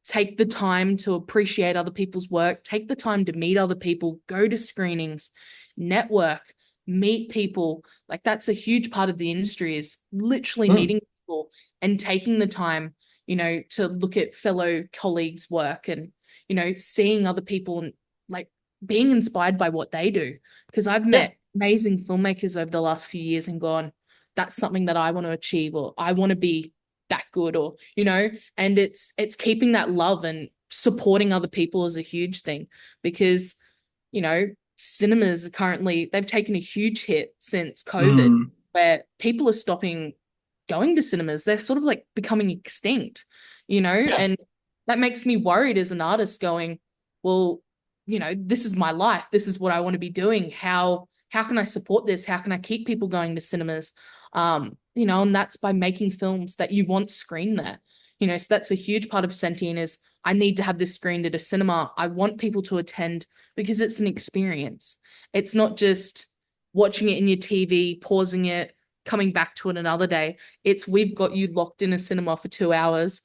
Take the time to appreciate other people's work. Take the time to meet other people. Go to screenings, network, meet people. Like that's a huge part of the industry, is literally meeting people and taking the time, to look at fellow colleagues' work and, seeing other people and like being inspired by what they do. Because I've met amazing filmmakers over the last few years and gone, that's something that I want to achieve, or I want to be that good, or, and it's keeping that love, and supporting other people is a huge thing, because, cinemas are currently, they've taken a huge hit since COVID, where people are stopping going to cinemas. They're sort of like becoming extinct, and that makes me worried as an artist, going, well, this is my life. This is what I want to be doing. How can I support this? How can I keep people going to cinemas? And that's by making films that you want screened there. So that's a huge part of Sentient, is I need to have this screened at a cinema. I want people to attend, because it's an experience. It's not just watching it in your TV, pausing it, coming back to it another day. It's we've got you locked in a cinema for 2 hours,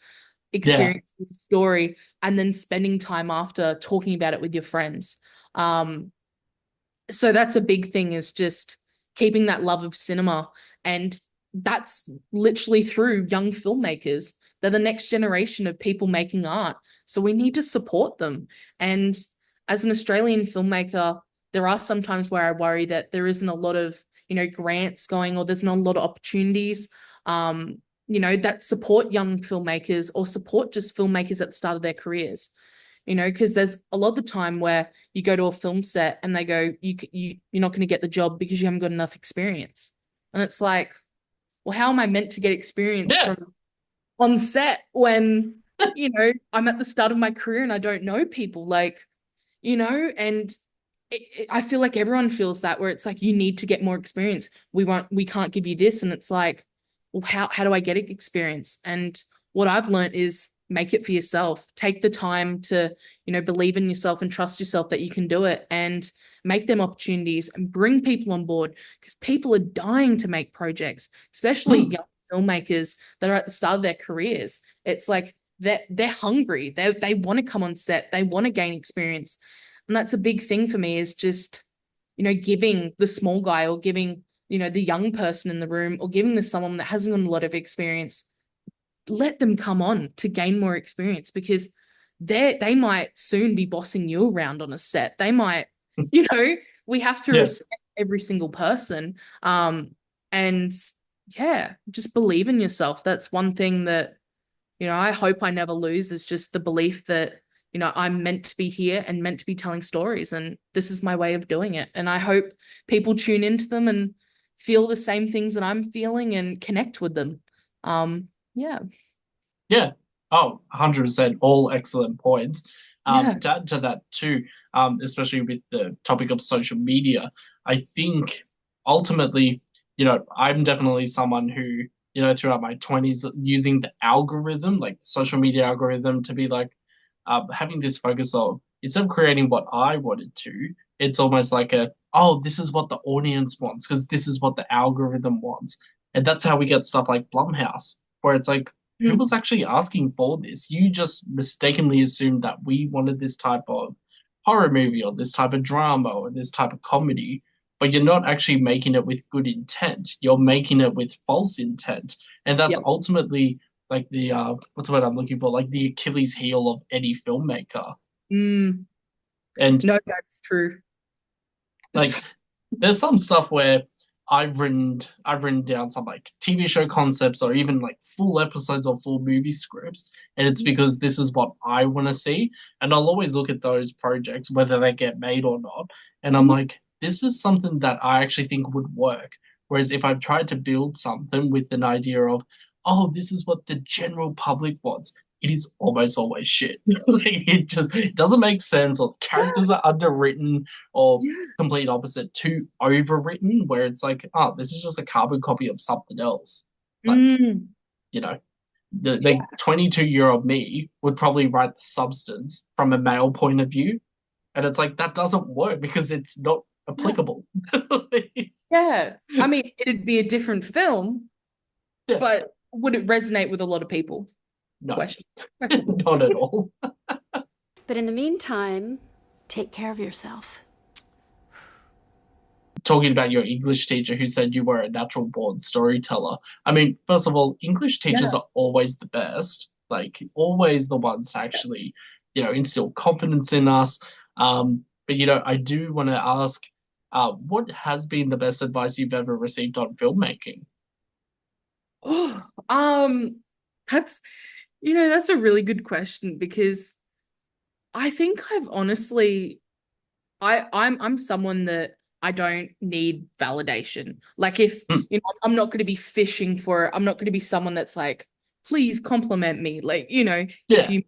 experiencing the story, and then spending time after talking about it with your friends. So that's a big thing, is just keeping that love of cinema. And that's literally through young filmmakers. They're the next generation of people making art. So we need to support them. And as an Australian filmmaker, there are some times where I worry that there isn't a lot of, grants going, or there's not a lot of opportunities, that support young filmmakers, or support just filmmakers at the start of their careers. Because there's a lot of the time where you go to a film set and they go, you're not going to get the job because you haven't got enough experience. And it's like, well, how am I meant to get experience from on set when, I'm at the start of my career and I don't know people, like, and I feel like everyone feels that, where it's like, you need to get more experience. We can't give you this. And it's like, well, how do I get experience? And what I've learned is, make it for yourself. Take the time to, believe in yourself and trust yourself that you can do it, and make them opportunities and bring people on board, because people are dying to make projects, especially young filmmakers that are at the start of their careers. It's like they're hungry. They want to come on set. They want to gain experience. And that's a big thing for me, is just, giving the small guy, or giving, the young person in the room, or giving this someone that hasn't got a lot of experience, let them come on to gain more experience, because they might soon be bossing you around on a set. They might, we have to respect every single person. And just believe in yourself. That's one thing that, I hope I never lose, is just the belief that, I'm meant to be here and meant to be telling stories, and this is my way of doing it. And I hope people tune into them and feel the same things that I'm feeling and connect with them. Yeah. Yeah. Oh, 100%. All excellent points. Yeah. To add to that too, especially with the topic of social media, I think ultimately, I'm definitely someone who, throughout my 20s, using the algorithm, like the social media algorithm, to be like, having this focus of, instead of creating what I wanted to, it's almost like oh, this is what the audience wants because this is what the algorithm wants. And that's how we get stuff like Blumhouse, where it's like, who was actually asking for this? You just mistakenly assumed that we wanted this type of horror movie or this type of drama or this type of comedy, but you're not actually making it with good intent. You're making it with false intent. And that's Yep. ultimately like the what's the word I'm looking for? Like the Achilles heel of any filmmaker. And No, that's true. like there's some stuff where I've written down some like TV show concepts or even like full episodes or full movie scripts, and it's because this is what I want to see. And I'll always look at those projects, whether they get made or not, and I'm like, this is something that I actually think would work. Whereas if I've tried to build something with an idea of, oh, this is what the general public wants, it is almost always shit. It doesn't make sense, or the characters are underwritten, or complete opposite, too overwritten, where it's like, oh, this is just a carbon copy of something else. Like, the 22-year-old me would probably write the substance from a male point of view. And it's like, that doesn't work because it's not applicable. Yeah. I mean, it'd be a different film, but would it resonate with a lot of people? No, Question. not at all. But in the meantime, take care of yourself. Talking about your English teacher who said you were a natural born storyteller. I mean, first of all, English teachers are always the best, like always the ones to actually, instill confidence in us. But I do want to ask, what has been the best advice you've ever received on filmmaking? That's a really good question, because I think I've honestly, I'm someone that I don't need validation. Like if, I'm not going to be fishing for it. I'm not going to be someone that's like, please compliment me. Like, if you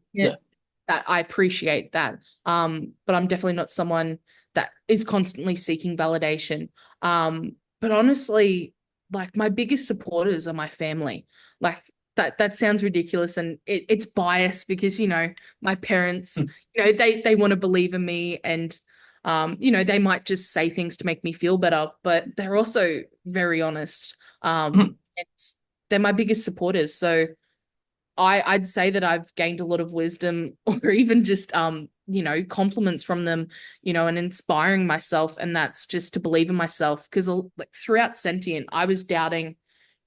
that, I appreciate that. But I'm definitely not someone that is constantly seeking validation. But honestly, like my biggest supporters are my family. Like that sounds ridiculous, and it's biased because, my parents, they want to believe in me, and they might just say things to make me feel better, but they're also very honest. And they're my biggest supporters. So I'd say that I've gained a lot of wisdom, or even just compliments from them, and inspiring myself. And that's just to believe in myself, because like throughout Sentient, I was doubting,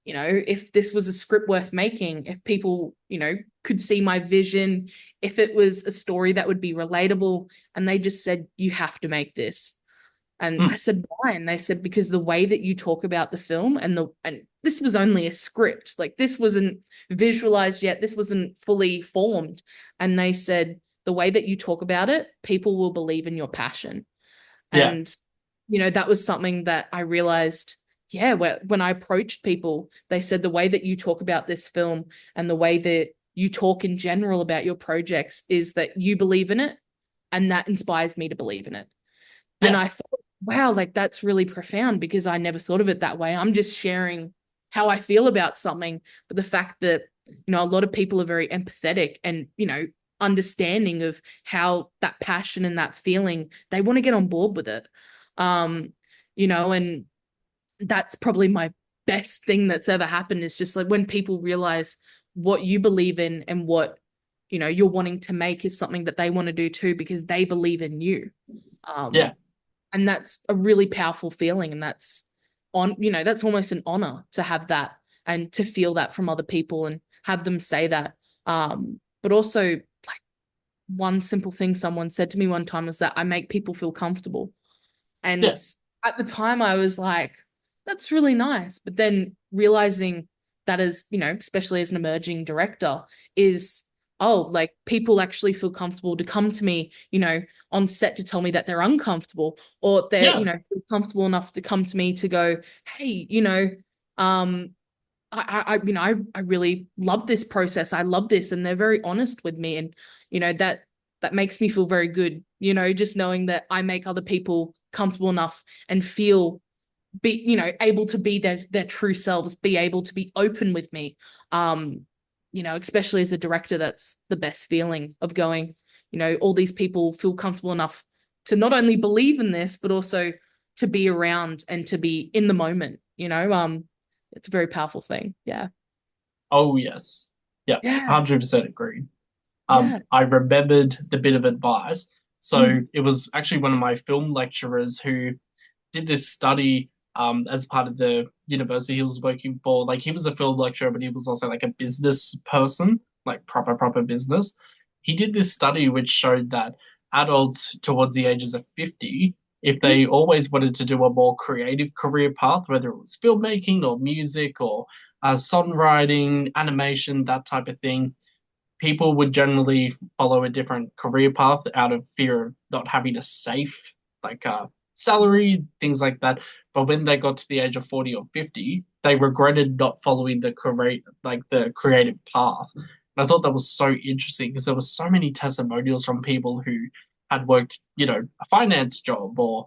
if this was a script worth making, if people, could see my vision, if it was a story that would be relatable. And they just said, you have to make this. And I said, why? And they said, because the way that you talk about the film, and this was only a script, like this wasn't visualized yet, this wasn't fully formed. And they said, the way that you talk about it, people will believe in your passion. And, that was something that I realized, when I approached people, they said, the way that you talk about this film and the way that you talk in general about your projects is that you believe in it, and that inspires me to believe in it. And I thought, wow, like that's really profound, because I never thought of it that way. I'm just sharing how I feel about something. But the fact that, a lot of people are very empathetic and, understanding of how that passion and that feeling, they want to get on board with it. And that's probably my best thing that's ever happened, is just like when people realize what you believe in and what, you're wanting to make is something that they want to do too, because they believe in you. And that's a really powerful feeling. And that's that's almost an honor to have that and to feel that from other people and have them say that. But also, like, one simple thing someone said to me one time was that I make people feel comfortable. And at the time I was like, that's really nice. But then realizing that, as, especially as an emerging director, is oh, like people actually feel comfortable to come to me, you know, on set to tell me that they're uncomfortable, or they're, Yeah. you know, feel comfortable enough to come to me to go, hey, you know, you know, I really love this process. I love this. And they're very honest with me. And, you know, that makes me feel very good, you know, just knowing that I make other people comfortable enough and feel you know, able to be their true selves, be able to be open with me. You know, especially as a director, that's the best feeling of going, you know, all these people feel comfortable enough to not only believe in this, but also to be around and to be in the moment, you know. It's a very powerful thing. Yeah. Oh yes. Yeah, Yeah. 100% agreed. Yeah. I remembered the bit of advice. So Mm. it was actually one of my film lecturers who did this study as part of the university he was working for. Like he was a film lecturer, but he was also like a business person, like proper business. He did this study which showed that adults towards the ages of 50, if they always wanted to do a more creative career path, whether it was filmmaking or music or songwriting, animation, that type of thing, people would generally follow a different career path out of fear of not having a safe like salary, things like that. But when they got to the age of 40 or 50, they regretted not following the correct like the creative path. And I thought that was so interesting because there were so many testimonials from people who had worked, you know, a finance job or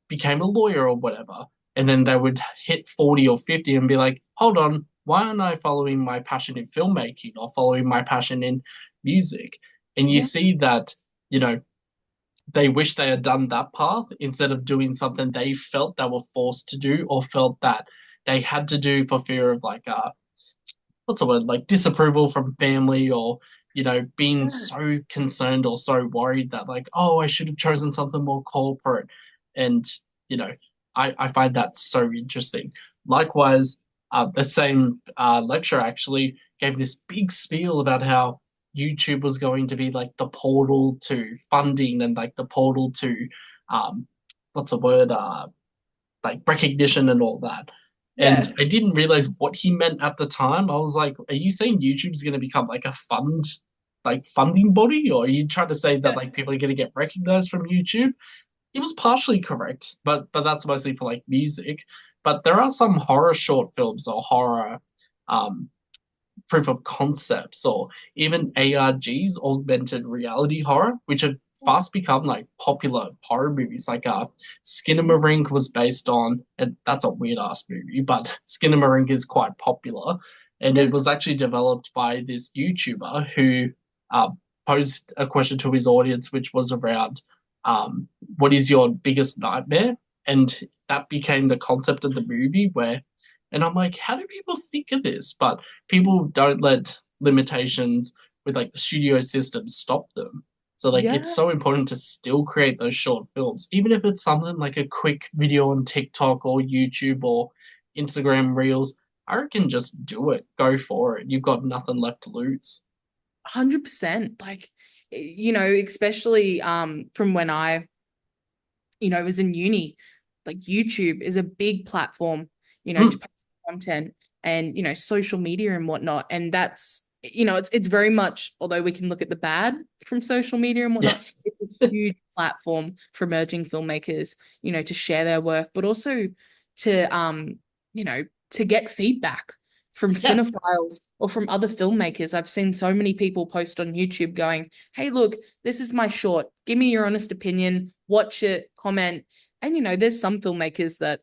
became a lawyer or whatever. And then they would hit 40 or 50 and be like, hold on, why aren't I following my passion in filmmaking or following my passion in music? And you Yeah. see that, you know, they wish they had done that path instead of doing something they felt they were forced to do or felt that they had to do for fear of like what's the word, like disapproval from family or you know being Yeah. so concerned or so worried that like, oh, I should have chosen something more corporate. And you know, I find that so interesting. Likewise, the same lecturer actually gave this big spiel about how YouTube was going to be like the portal to funding and like the portal to um what's the word, like recognition and all that. And Yeah. I didn't realize what he meant at the time. I was like, are you saying YouTube's going to become like a like funding body? Or are you trying to say that Yeah. like people are going to get recognized from YouTube? He was partially correct, but that's mostly for like music. But there are some horror short films or horror um, proof of concepts or even ARGs, augmented reality horror, which have fast become like popular horror movies. Like Skinamarink was based on, and that's a weird ass movie, but Skinamarink is quite popular. And Yeah. it was actually developed by this YouTuber who uh, posed a question to his audience, which was around what is your biggest nightmare? And that became the concept of the movie where, and I'm like, how do people think of this? But people don't let limitations with like the studio system stop them. So like it's Yeah. so important to still create those short films, even if it's something like a quick video on TikTok or YouTube or Instagram Reels. I reckon just do it, go for it. You've got nothing left to lose. 100%. Like, you know, especially from when I, you know, was in uni, like YouTube is a big platform, you know, to Mm, post content and, you know, social media and whatnot. And that's, you know, it's very much, although we can look at the bad from social media and whatnot, yes. it's a huge platform for emerging filmmakers, you know, to share their work, but also to you know, to get feedback from Yeah. cinephiles or from other filmmakers. I've seen so many people post on YouTube going, hey, look, this is my short. Give me your honest opinion, watch it, comment. And, you know, there's some filmmakers that,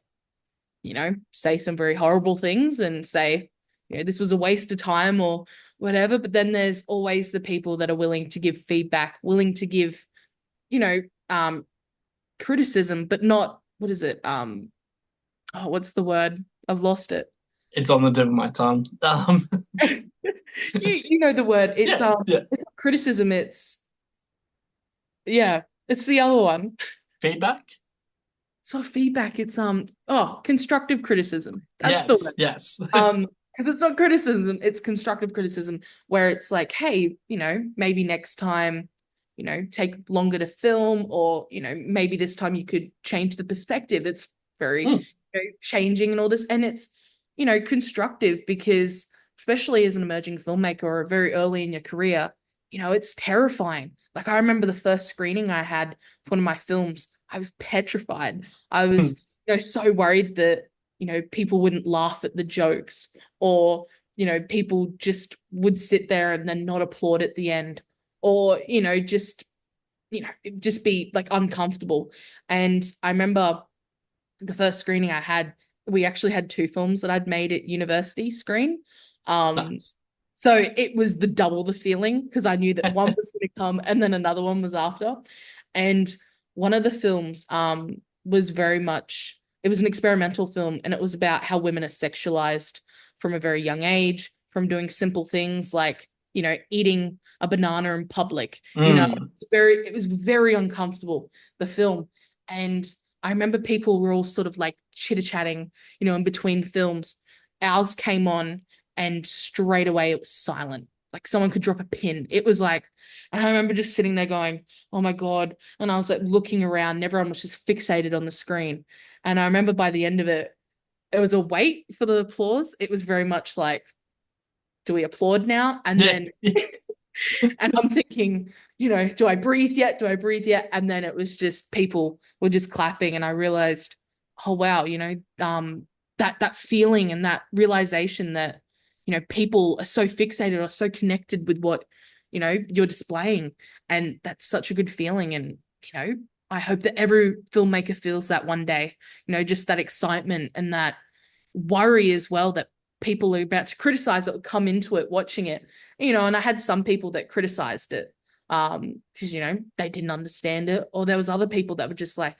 you know, say some very horrible things and say, you know, this was a waste of time or whatever. But then there's always the people that are willing to give feedback, willing to give, you know, criticism, but not, what is it? Oh, what's the word? I've lost it. It's on the tip of my tongue. You know the word. Yeah, yeah. It's not criticism, it's the other one. Feedback? It's not feedback, it's constructive criticism. That's the Yes, word. yes. Because it's not criticism, it's constructive criticism where it's like, hey, you know, maybe next time, you know, take longer to film, or, you know, maybe this time you could change the perspective. It's very, Mm, you know, changing and all this. And it's, you know, constructive because especially as an emerging filmmaker or very early in your career, it's terrifying. Like, I remember the first screening I had for one of my films, I was petrified. I was, so worried that, people wouldn't laugh at the jokes, or, people just would sit there and then not applaud at the end, or, just be like uncomfortable. And I remember the first screening I had, we actually had 2 films that I'd made at university screen. Nice. So it was double the feeling, because I knew that one was going to come and then another one was after. And one of the films was very much, it was an experimental film, and it was about how women are sexualized from a very young age, from doing simple things like, eating a banana in public. It was very uncomfortable, the film. And I remember people were all sort of like chitter-chatting, in between films. Ours came on, and straight away it was silent. Like someone could drop a pin. It was like, and I remember just sitting there going, oh my God. And I was like looking around, and everyone was just fixated on the screen. And I remember by the end of it, it was a wait for the applause. It was very much like, do we applaud now? And then, and I'm thinking, do I breathe yet? Do I breathe yet? And then it was just, people were just clapping, and I realized, oh wow, that feeling and that realization that, people are so fixated or so connected with what, you're displaying. And that's such a good feeling. And, I hope that every filmmaker feels that one day, just that excitement and that worry as well, that people are about to criticize it or come into it watching it, and I had some people that criticized it because, they didn't understand it, or there was other people that were just like,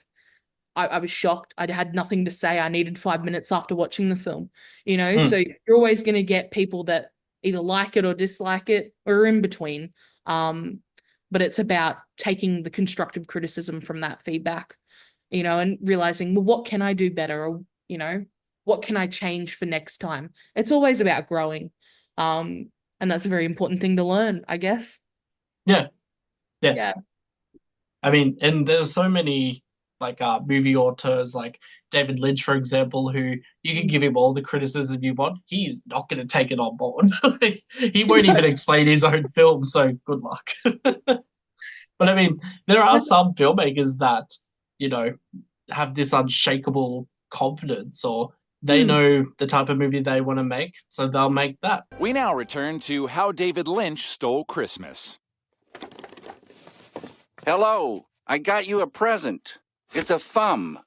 I was shocked. I had nothing to say. I needed 5 minutes after watching the film, So you're always going to get people that either like it or dislike it, or are in between. But it's about taking the constructive criticism from that feedback, and realizing, well, what can I do better? Or, what can I change for next time? It's always about growing. And that's a very important thing to learn, I guess. Yeah. Yeah. I mean, and there's so many like movie auteurs like David Lynch, for example, who you can give him all the criticism you want. He's not going to take it on board. He won't even explain his own film, so good luck. But I mean, there are some filmmakers that, have this unshakable confidence, or they know the type of movie they want to make, so they'll make that. We now return to How David Lynch Stole Christmas. Hello, I got you a present. It's a thumb.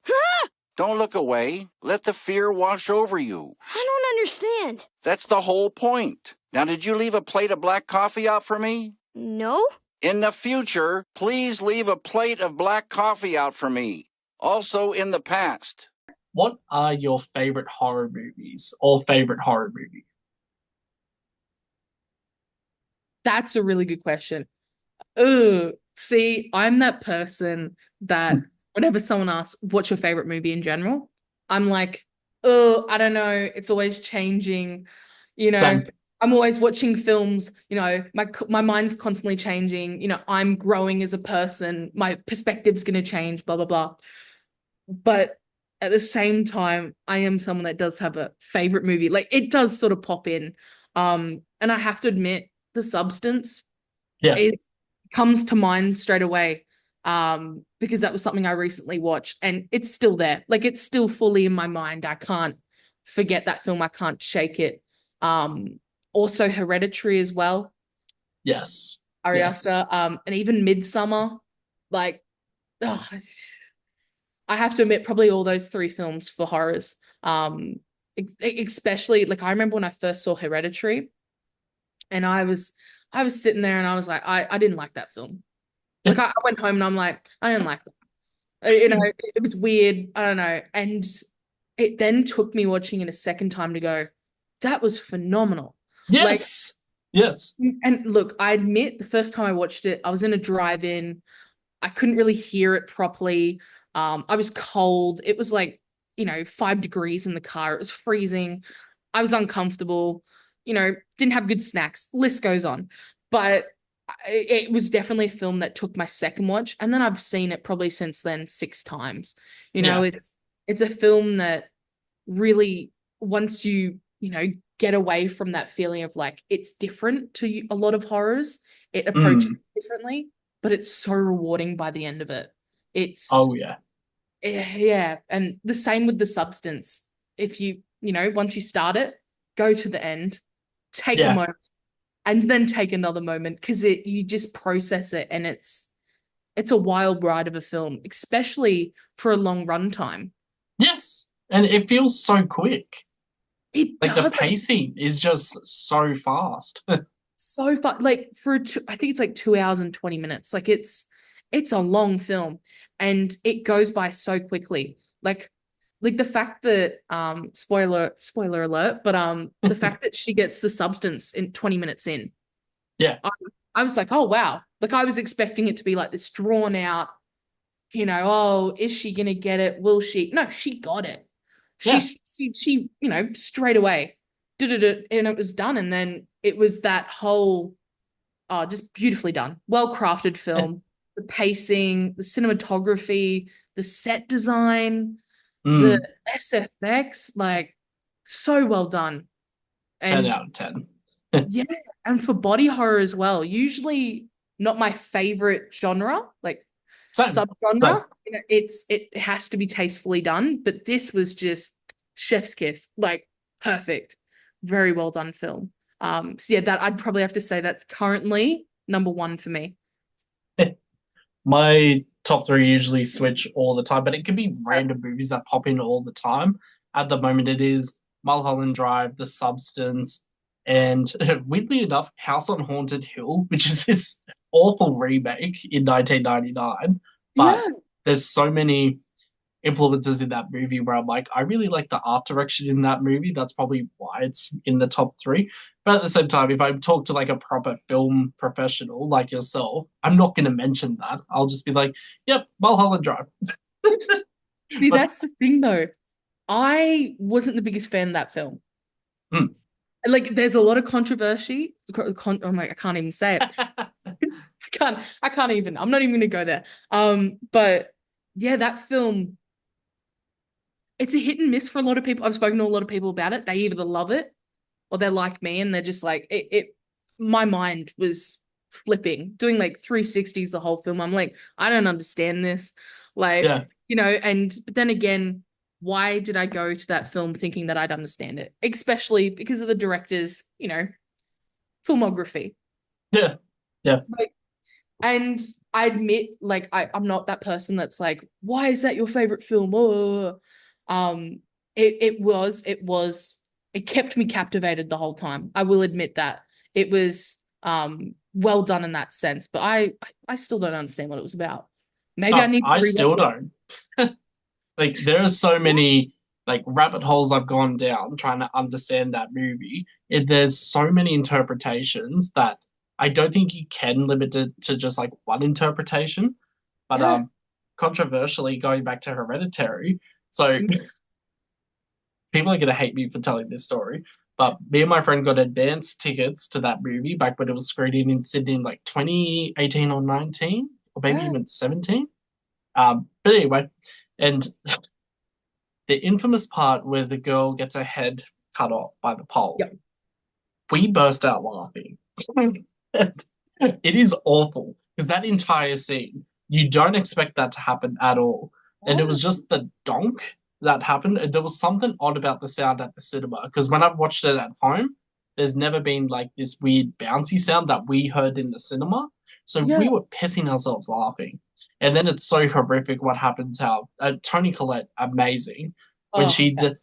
Don't look away. Let the fear wash over you. I don't understand. That's the whole point. Now, did you leave a plate of black coffee out for me? No. In the future, please leave a plate of black coffee out for me. Also in the past. What are your favorite horror movies, or favorite horror movie? That's a really good question. Oh, see, I'm that person that whenever someone asks, what's your favorite movie in general? I'm like, oh, I don't know. It's always changing. Same. I'm always watching films, my mind's constantly changing. I'm growing as a person. My perspective's going to change, blah, blah, blah. But at the same time, I am someone that does have a favorite movie. Like, it does sort of pop in. And I have to admit, The Substance comes to mind straight away. Because that was something I recently watched, and it's still there. Like, it's still fully in my mind. I can't forget that film. I can't shake it. Also Hereditary as well. Yes. Ari Aster. And even Midsummer. Like, I have to admit, probably all those 3 films for horrors. Especially, like, I remember when I first saw Hereditary, and I was sitting there and I was like, I didn't like that film. Like, I went home and I'm like, I didn't like that. It was weird. I don't know. And it then took me watching it a second time to go, that was phenomenal. Yes. Yes. And look, I admit, the first time I watched it, I was in a drive-in. I couldn't really hear it properly. I was cold. It was like, 5 degrees in the car. It was freezing. I was uncomfortable, didn't have good snacks. List goes on. But it was definitely a film that took my second watch, and then I've seen it probably since then 6 times. It's a film that really, once you get away from that feeling of like it's different to a lot of horrors. It approaches Mm. it differently, but it's so rewarding by the end of it. It's Oh yeah. yeah, and the same with The Substance. If once you start it, go to the end, take a Yeah. moment, and then take another moment because you just process it, and it's a wild ride of a film, especially for a long runtime. Yes. And it feels so quick. It Like the does, pacing is just so fast. so fun. Like I think it's like 2 hours and 20 minutes. Like it's a long film, and it goes by so quickly. Like the fact that spoiler alert, but the fact that she gets the substance in 20 minutes in. Yeah. I was like, oh wow. Like I was expecting it to be like this drawn out, oh, is she gonna get it? Will she? No, she got it. Yeah. She straight away did it, and it was done. And then it was that whole just beautifully done, well crafted film. The pacing, the cinematography, the set design, the SFX, like so well done. 10 And out of 10. yeah, and for body horror as well. Usually not my favorite genre, like Same. subgenre. It has to be tastefully done, but this was just chef's kiss, like perfect, very well done film. So yeah, that I'd probably have to say that's currently number one for me. My top three usually switch all the time, but it can be random movies that pop in all the time. At the moment, it is Mulholland Drive, The Substance, and weirdly enough, House on Haunted Hill, which is this awful remake in 1999. But Yeah. there's so many influences in that movie where I'm like, I really like the art direction in that movie. That's probably why it's in the top three. But at the same time, if I talk to like a proper film professional like yourself, I'm not going to mention that. I'll just be like, yep, Mulholland Drive. See, that's the thing though. I wasn't the biggest fan of that film. Hmm. Like, there's a lot of controversy. Oh my, I can't even say it. I can't even. I'm not even gonna go there. But yeah, that film, it's a hit and miss for a lot of people. I've spoken to a lot of people about it. They either love it or they're like me and they're just like my mind was flipping, doing like 360s the whole film. I'm like, I don't understand this. Like, Yeah. but then again, why did I go to that film thinking that I'd understand it? Especially because of the director's, filmography. Yeah. Yeah. And I admit, like, I'm not that person that's like, why is that your favorite film? Oh. It kept me captivated the whole time. I will admit that. It was well done in that sense, but I still don't understand what it was about. Maybe I need to I still rewatch don't. Like there are so many like rabbit holes I've gone down trying to understand that movie. There's so many interpretations that I don't think you can limit it to just like one interpretation. But Yeah. controversially, going back to Hereditary, so people are gonna hate me for telling this story, but me and my friend got advance tickets to that movie back when it was screening in Sydney in like 2018 or 19, or maybe Yeah. even 17. But anyway, and the infamous part where the girl gets her head cut off by the pole. Yep. We burst out laughing. It is awful because that entire scene, you don't expect that to happen at all. And it was just the donk that happened. And there was something odd about the sound at the cinema because when I've watched it at home, there's never been like this weird bouncy sound that we heard in the cinema. So Yeah. we were pissing ourselves laughing. And then it's so horrific what happens. How Toni Collette, amazing, when she did,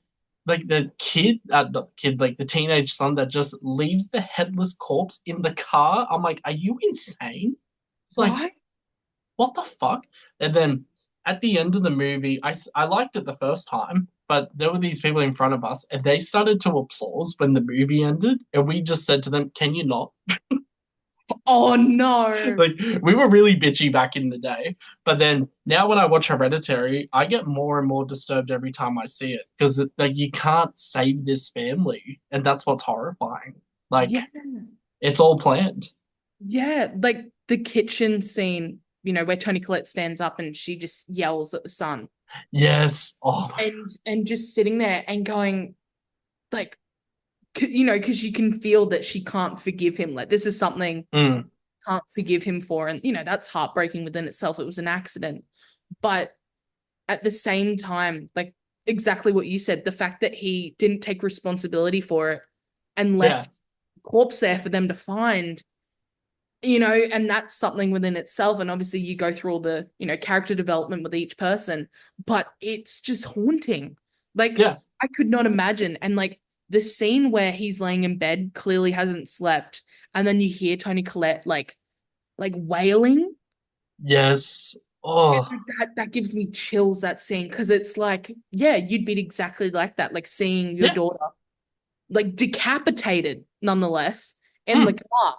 like the kid, not the kid, like the teenage son that just leaves the headless corpse in the car. I'm like, are you insane? Like, Right? what the fuck? And then at the end of the movie, I liked it the first time, but there were these people in front of us, and they started to applause when the movie ended, and we just said to them, "Can you not?" Oh no. Like we were really bitchy back in the day, but then now when I watch Hereditary, I get more and more disturbed every time I see it because like you can't save this family, and that's what's horrifying. Like Yeah. it's all planned. Yeah, like the kitchen scene, where Toni Collette stands up and she just yells at the son. Yes. Oh my. And just sitting there and going, like, you know, because you can feel that she can't forgive him. Like, this is something can't forgive him for. And, you know, that's heartbreaking within itself. It was an accident. But at the same time, like exactly what you said, the fact that he didn't take responsibility for it and left corpse there for them to find, you know, and that's something within itself. And obviously you go through all the, you know, character development with each person, but it's just haunting. Like, I could not imagine. And like the scene where he's laying in bed, clearly hasn't slept, and then you hear Toni Collette like wailing. Yes. Oh, That gives me chills, that scene, because it's like, yeah, you'd be exactly like that, like seeing your daughter like decapitated nonetheless in the car,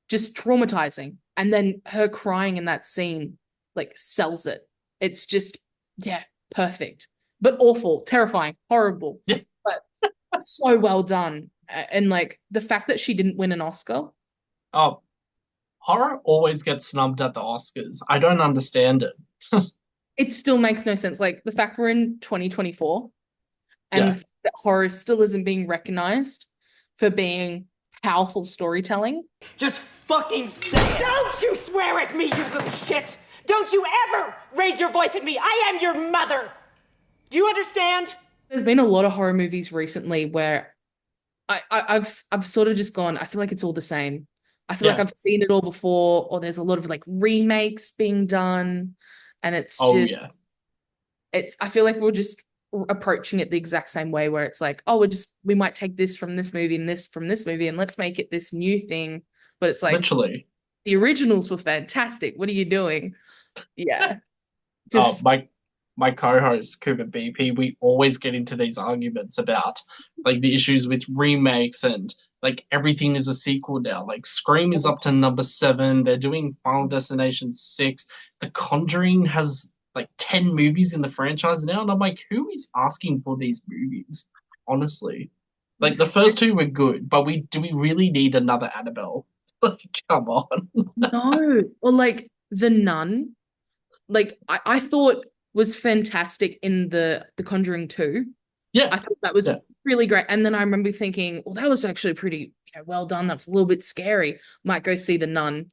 just traumatizing. And then her crying in that scene like sells it. It's just, yeah, perfect. But awful, terrifying, horrible. Yeah. But so well done. And like the fact that she didn't win an Oscar. Oh, horror always gets snubbed at the Oscars. I don't understand it. It still makes no sense. Like the fact we're in 2024 and that horror still isn't being recognized for being powerful storytelling. Just fucking say it! Don't you swear at me, you little shit! Don't you ever raise your voice at me! I am your mother! Do you understand? There's been a lot of horror movies recently where I've sort of just gone, I feel like it's all the same. I feel like I've seen it all before, or there's a lot of like remakes being done, and it's I feel like we're just approaching it the exact same way, where it's like, oh, we might take this from this movie and this from this movie and let's make it this new thing. But it's like, literally, the originals were fantastic. What are you doing? Yeah. My co-host Cooper BP, we always get into these arguments about like the issues with remakes, and like everything is a sequel now. Like Scream is up to number 7. They're doing Final Destination 6. The Conjuring has like 10 movies in the franchise now, and I'm like, who is asking for these movies? Honestly, like the first 2 were good, but do we really need another Annabelle? Like, come on. No, or like The Nun, like I thought was fantastic in the Conjuring 2. Yeah, I thought that was really great. And then I remember thinking, well, that was actually pretty, you know, well done. That was a little bit scary. Might go see The Nun.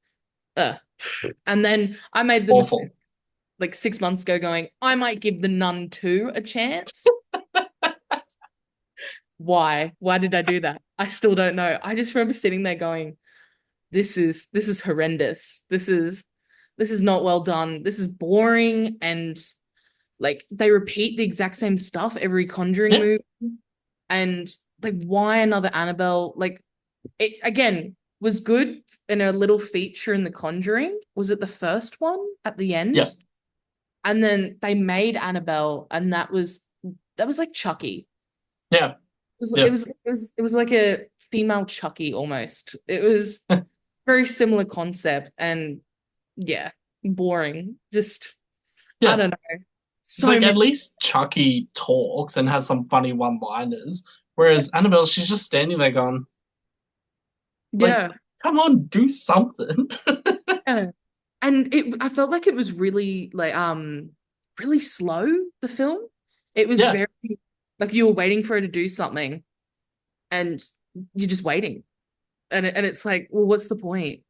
And then I made the mistake like 6 months ago going, I might give The Nun 2 a chance. Why? Why did I do that? I still don't know. I just remember sitting there going, this is horrendous. This is not well done. This is boring, and like they repeat the exact same stuff every Conjuring movie. And like, why another Annabelle? Like, it again was good in a little feature in The Conjuring. Was it the first one at the end? Yeah. And then they made Annabelle, and that was like Chucky. Yeah. It was like a female Chucky almost. It was very similar concept, and boring. Just I don't know. It's like at least Chucky talks and has some funny one-liners, whereas Annabelle, she's just standing there going, like, come on, do something. And I felt like it was really like really slow, the film. It was very like you were waiting for her to do something and you're just waiting. And it's like, well, what's the point?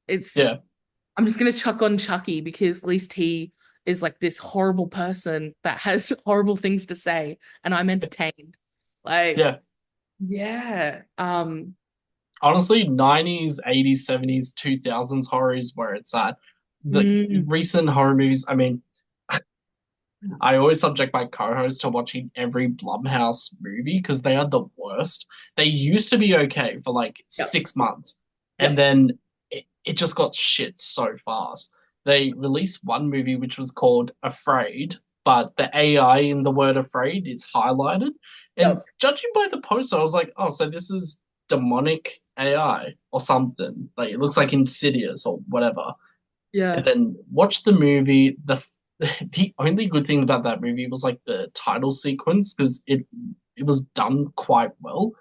I'm just gonna chuck on Chucky because at least he is like this horrible person that has horrible things to say, and I'm entertained. Like, honestly, 90s, 80s, 70s, 2000s horror is where it's at. The recent horror movies, I mean, I always subject my co-host to watching every Blumhouse movie because they are the worst. They used to be okay for like 6 months, and then it just got shit so fast. They released one movie which was called Afraid, but the AI in the word afraid is highlighted. And judging by the poster, I was like, oh, so this is demonic AI or something. Like, it looks like Insidious or whatever. Yeah. And then watch the movie. The only good thing about that movie was like the title sequence, because it was done quite well.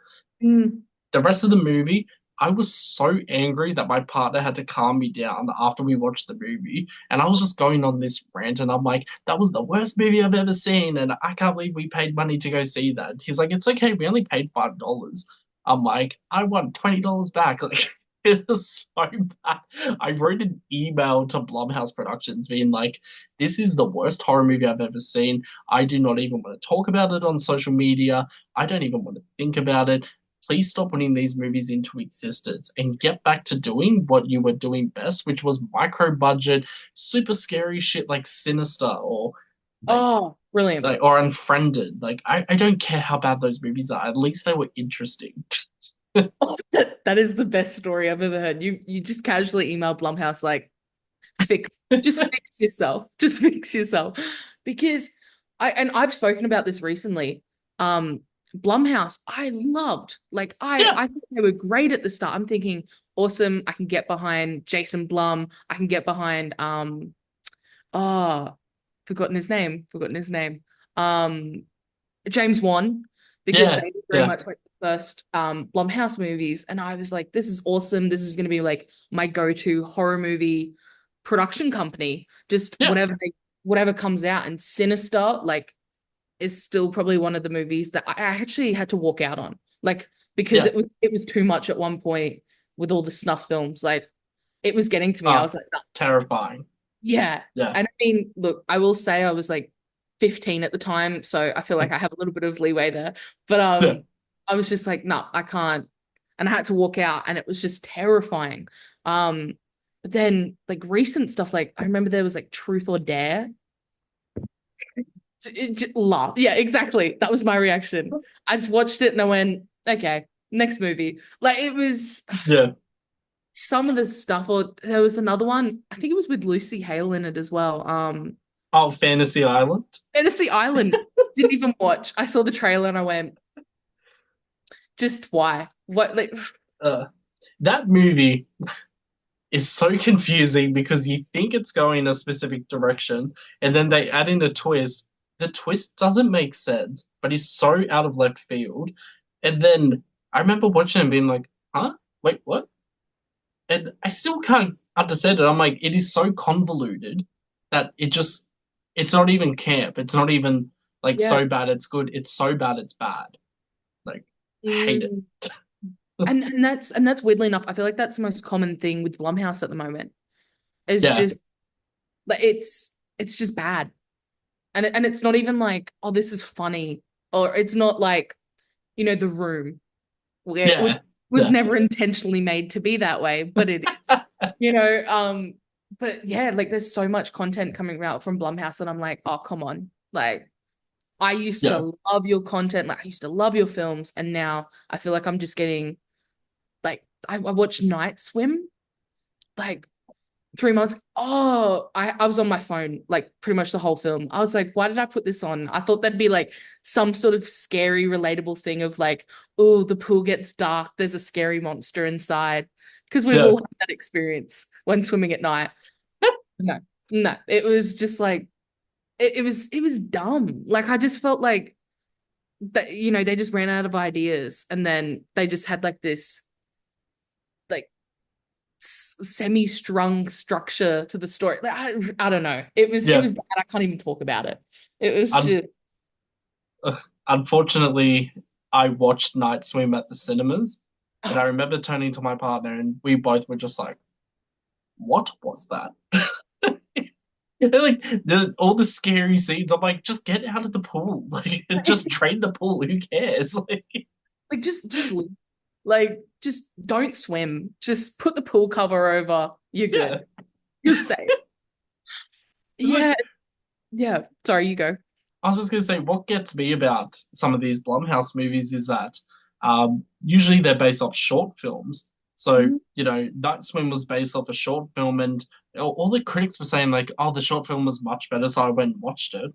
The rest of the movie, I was so angry that my partner had to calm me down after we watched the movie. And I was just going on this rant, and I'm like, that was the worst movie I've ever seen, and I can't believe we paid money to go see that. He's like, it's okay, we only paid $5. I'm like, I want $20 back. Like, it was so bad. I wrote an email to Blumhouse Productions being like, this is the worst horror movie I've ever seen. I do not even want to talk about it on social media. I don't even want to think about it. Please stop putting these movies into existence and get back to doing what you were doing best, which was micro budget, super scary shit like Sinister or Oh, brilliant. or Unfriended. Like I don't care how bad those movies are. At least they were interesting. Oh, that is the best story I've ever heard. You just casually email Blumhouse like, fix yourself. Just fix yourself. Because I've spoken about this recently. Blumhouse, I loved. Like I think they were great at the start. I'm thinking, awesome, I can get behind Jason Blum. I can get behind oh, forgotten his name. James Wan, because they were very much like the first Blumhouse movies. And I was like, this is awesome. This is gonna be like my go-to horror movie production company. Just whatever comes out. And Sinister, like, is still probably one of the movies that I actually had to walk out on. Like, because it was too much at one point with all the snuff films. Like, it was getting to me. I was like, terrifying. Yeah. And I mean, look, I will say I was like 15 at the time, so I feel like I have a little bit of leeway there. But I was just like, no, I can't. And I had to walk out, and it was just terrifying. But then like recent stuff, like I remember there was like Truth or Dare. Laugh. Yeah, exactly. That was my reaction. I just watched it and I went, okay, next movie. Like it was some of the stuff, or there was another one, I think it was with Lucy Hale in it as well. Fantasy Island. Fantasy Island. Didn't even watch. I saw the trailer and I went, just why? What, like that movie is so confusing because you think it's going a specific direction and then they add in a twist. The twist doesn't make sense, but is so out of left field. And then I remember watching it and being like, huh? Wait, what? And I still can't understand it. I'm like, it is so convoluted that it's not even camp. It's not even like so bad it's good. It's so bad it's bad. Like, I hate it. and that's weirdly enough, I feel like that's the most common thing with Blumhouse at the moment. It's just like it's just bad. And it's not even like, oh, this is funny, or it's not like, The Room, which was never intentionally made to be that way, but it is, But yeah, like there's so much content coming out from Blumhouse, and I'm like, oh, come on, like I used to love your content, like I used to love your films, and now I feel like I'm just getting like I watched Night Swim, like 3 months. Oh, I was on my phone like pretty much the whole film. I was like, why did I put this on? I thought that'd be like some sort of scary, relatable thing of like, oh, the pool gets dark, there's a scary monster inside. Because we've all had that experience when swimming at night. No, it was just like it was dumb. Like I just felt like that, they just ran out of ideas, and then they just had like this like semi-strung structure to the story. Like, I don't know. It was bad. I can't even talk about it. It was just unfortunately, I watched Night Swim at the cinemas, and I remember turning to my partner, and we both were just like, "What was that?" Like all the scary scenes. I'm like, just get out of the pool. Like, just drain the pool. Who cares? Like just leave. Like, just don't swim. Just put the pool cover over. You're good. You're safe. Yeah. Sorry, you go. I was just going to say, what gets me about some of these Blumhouse movies is that usually they're based off short films. So, Night Swim was based off a short film, and all the critics were saying, like, oh, the short film was much better, so I went and watched it.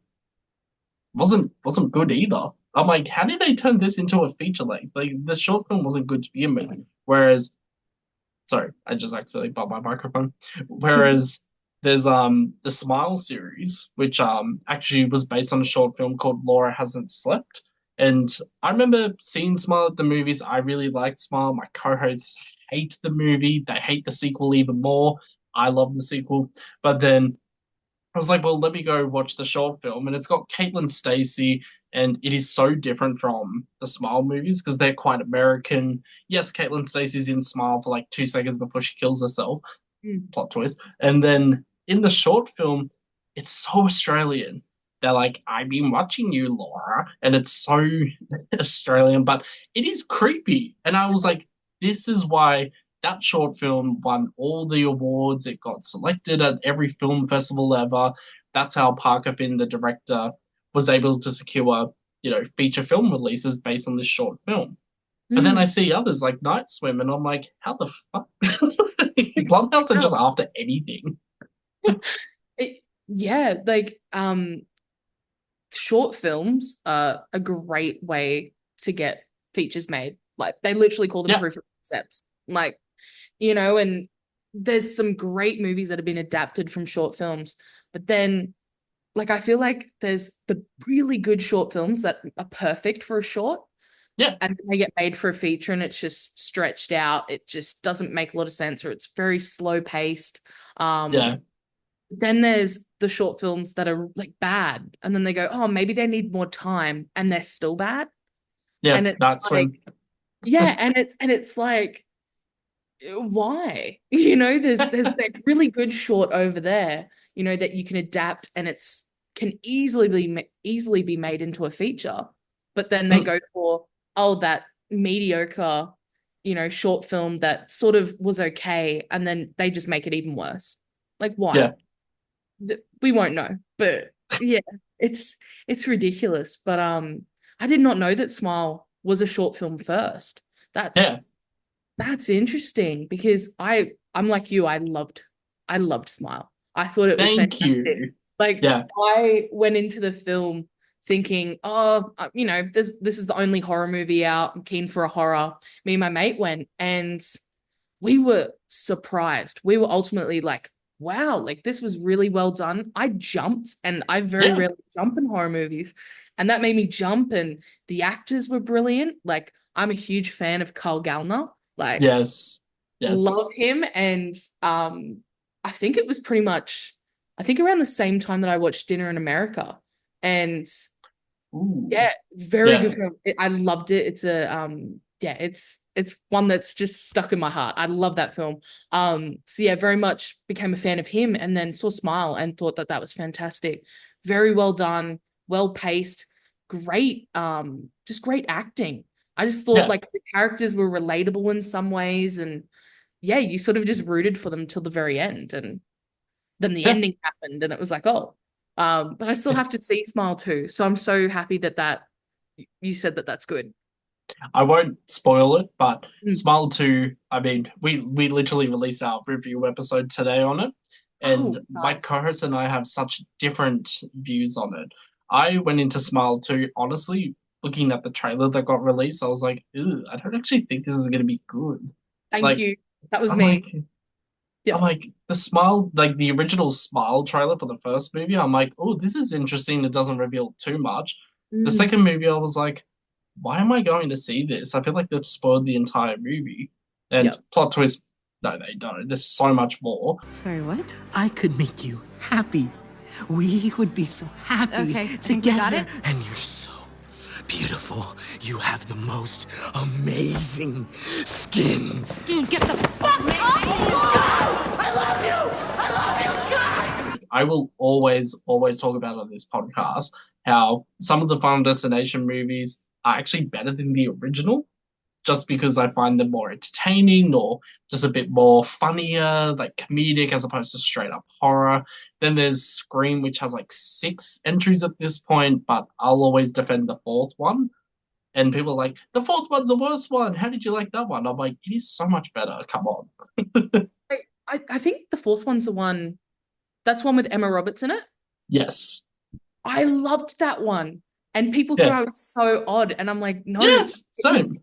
Wasn't good either. I'm like, how did they turn this into a feature length? Like, the short film wasn't good to begin with. Whereas, sorry, I just accidentally bumped my microphone. Whereas there's the Smile series, which actually was based on a short film called Laura Hasn't Slept. And I remember seeing Smile at the movies. I really liked Smile. My co-hosts hate the movie. They hate the sequel even more. I love the sequel. But then I was like, well, let me go watch the short film, and it's got Caitlin Stacey, and it is so different from the Smile movies because they're quite American. Yes, Caitlin Stacey's in Smile for like 2 seconds before she kills herself, plot twist, and then in the short film, it's so Australian. They're like, I've been watching you, Laura, and it's so Australian, but it is creepy. And I was like, this is why that short film won all the awards. It got selected at every film festival ever. That's how Parker Finn, the director, was able to secure, feature film releases based on this short film. And then I see others like Night Swim, and I'm like, how the fuck? Blumhouse are just after anything. Short films are a great way to get features made. Like, they literally call them proof of concepts. Like, and there's some great movies that have been adapted from short films. But then, like, I feel like there's the really good short films that are perfect for a short. Yeah. And they get made for a feature and it's just stretched out. It just doesn't make a lot of sense, or it's very slow paced. Then there's the short films that are like bad, and then they go, oh, maybe they need more time, and they're still bad. Yeah, and it's that's like, when. and it's like, why? There's that really good short over there, that you can adapt, and can easily be made into a feature. But then they go for, that mediocre, short film that sort of was okay, and then they just make it even worse. Like, why? Yeah. We won't know, but yeah, it's ridiculous. But I did not know that Smile was a short film first. That's interesting, because I'm like you, I loved Smile. I thought it was fantastic. You. Like, I went into the film thinking, this is the only horror movie out. I'm keen for a horror. Me and my mate went, and we were surprised. We were ultimately like, wow, like, this was really well done. I jumped, and I very rarely jump in horror movies, and that made me jump. And the actors were brilliant. Like, I'm a huge fan of Carl Gallner. Like, yes, love him. And I think it was pretty much, around the same time that I watched Dinner in America, and very good film. I loved it. It's a it's one that's just stuck in my heart. I love that film. Very much became a fan of him, and then saw Smile and thought that was fantastic. Very well done, well paced, great, just great acting. I just thought like the characters were relatable in some ways, and you sort of just rooted for them till the very end, and then the ending happened, and it was like, oh. But I still have to see Smile too, so I'm so happy that you said that's good. I won't spoil it, but Smile 2, I mean, we literally released our review episode today on it, and my co-host and I have such different views on it. I went into Smile 2, honestly, looking at the trailer that got released, I was like, I don't actually think this is going to be good. Thank you. That was me. I'm like, the Smile, like the original Smile trailer for the first movie, I'm like, oh, this is interesting. It doesn't reveal too much. The second movie, I was like, why am I going to see this? I feel like they've spoiled the entire movie. And plot twist, no, they don't. There's so much more. Sorry, what? I could make you happy. We would be so happy together. Got it? And you're so beautiful. You have the most amazing skin. Dude, get the fuck off! I love you! I love you, Sky! I will always talk about on this podcast how some of the Final Destination movies are actually better than the original, just because I find them more entertaining or just a bit more funnier, like comedic, as opposed to straight up horror. Then there's Scream, which has like 6 entries at this point, but I'll always defend the 4th one. And people are like, the 4th one's the worst one. How did you like that one? I'm like, it is so much better. Come on. I think the 4th one's the one, that's one with Emma Roberts in it. Yes. I loved that one. And people thought I was so odd. And I'm like, no, it was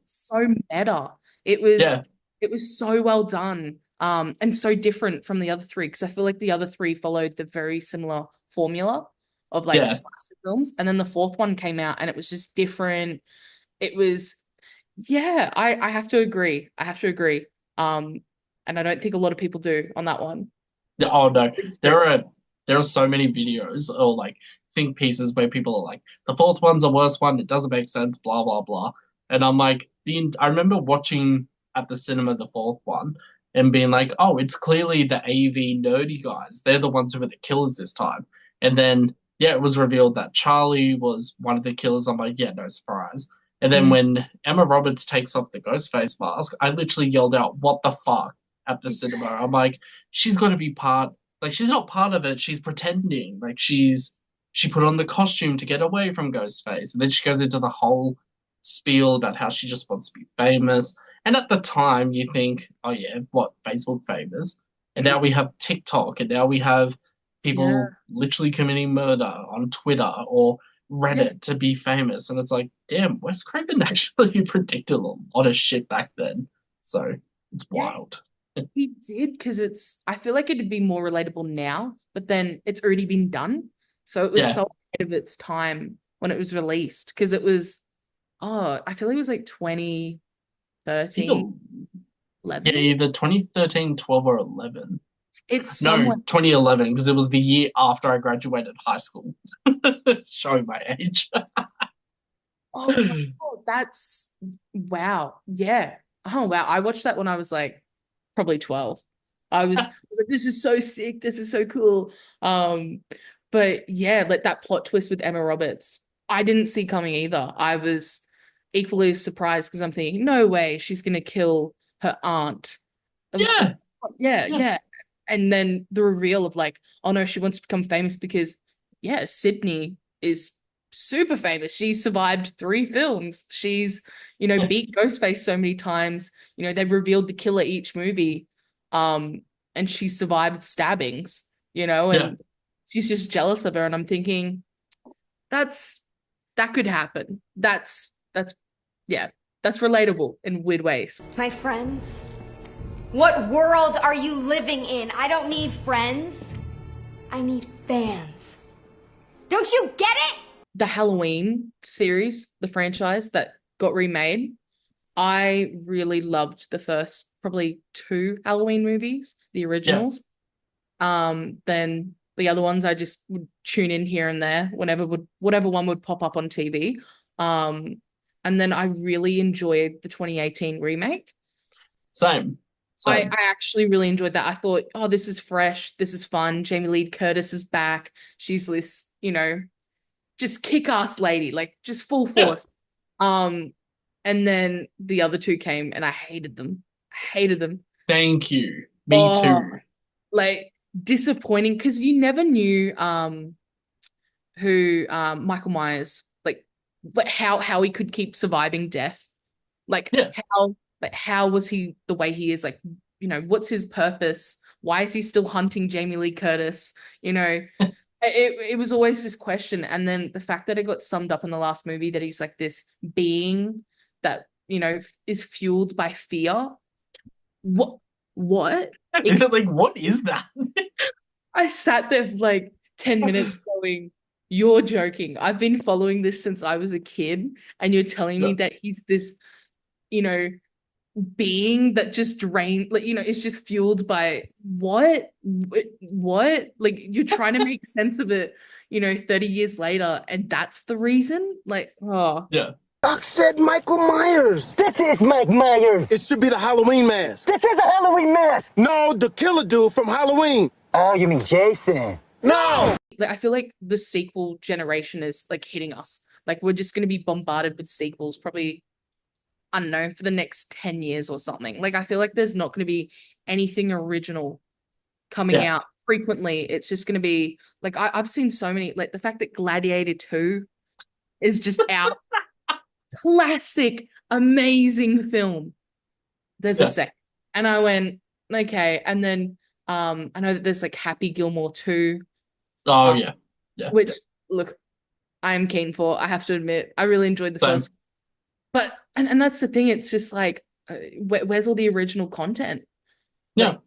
so meta. It was so well done. And so different from the other 3, because I feel like the other 3 followed the very similar formula of like slasher films. And then the 4th one came out and it was just different. It was, I have to agree. And I don't think a lot of people do on that one. Oh no, there are there are so many videos or like think pieces where people are like, the fourth one's the worst one, it doesn't make sense, blah blah blah. And I'm like, I remember watching at the cinema the fourth one and being like, oh, it's clearly the AV nerdy guys. They're the ones who were the killers this time. And then yeah, it was revealed that Charlie was one of the killers. I'm like, yeah, no surprise. And then when Emma Roberts takes off the ghost face mask, I literally yelled out, what the fuck, at the cinema. I'm like, she's got to be part, like, she's not part of it. She's pretending. Like, she put on the costume to get away from Ghostface. And then she goes into the whole spiel about how she just wants to be famous. And at the time, you think, oh, yeah, what, Facebook famous? And now we have TikTok, and now we have people literally committing murder on Twitter or Reddit to be famous. And it's like, damn, Wes Craven actually predicted a lot of shit back then. So it's wild. He did, because I feel like it'd be more relatable now, but then it's already been done. So it was so ahead of its time when it was released, because it was, I feel like it was like 2013, 11. Yeah, either 2013, 12, or 11. It's no, 2011, because it was the year after I graduated high school. Showing my age. Oh, that's wow. Yeah. Oh wow. I watched that when I was like probably 12. I was like, this is so sick. This is so cool. But yeah, like that plot twist with Emma Roberts, I didn't see coming either. I was equally as surprised because I'm thinking, no way, she's gonna kill her aunt. Yeah. And then the reveal of like, oh no, she wants to become famous because Sydney is super famous. She survived 3 films. She's, beat Ghostface so many times. They've revealed the killer each movie. And she survived stabbings, and she's just jealous of her. And I'm thinking, that could happen. That's relatable in weird ways. My friends? What world are you living in? I don't need friends. I need fans. Don't you get it? The Halloween series, the franchise that got remade, I really loved the first probably 2 Halloween movies, the originals. Then the other ones I just would tune in here and there whatever one would pop up on TV. And then I really enjoyed the 2018 remake. Same. I actually really enjoyed that. I thought, oh, this is fresh. This is fun. Jamie Lee Curtis is back. She's this, just kick-ass lady, like just full force. And then the other 2 came and I hated them. Thank you. Me too. Like disappointing, because you never knew who Michael Myers, like, but how he could keep surviving death. Like how was he the way he is? Like, what's his purpose? Why is he still hunting Jamie Lee Curtis? It was always this question. And then the fact that it got summed up in the last movie that he's like this being that, is fueled by fear. What? It's like, what is that? I sat there for like 10 minutes going, you're joking. I've been following this since I was a kid, and you're telling me that he's this, being that just drained, like, it's just fueled by what? Like, you're trying to make sense of it, 30 years later, and that's the reason? Like, Doc said Michael Myers. This is Mike Myers. It should be the Halloween mask. This is a Halloween mask. No, the killer dude from Halloween. Oh, you mean Jason? No. I feel like the sequel generation is like hitting us. Like, we're just going to be bombarded with sequels probably, I don't know, for the next 10 years or something. Like, I feel like there's not going to be anything original coming out frequently. It's just going to be like, I've seen so many, like the fact that Gladiator 2 is just out. Classic, amazing film. There's a second. And I went, okay. And then I know that there's like Happy Gilmore 2. Oh, which, look, I'm keen for. I have to admit, I really enjoyed the first. But, and that's the thing, it's just like, where's all the original content? Yeah.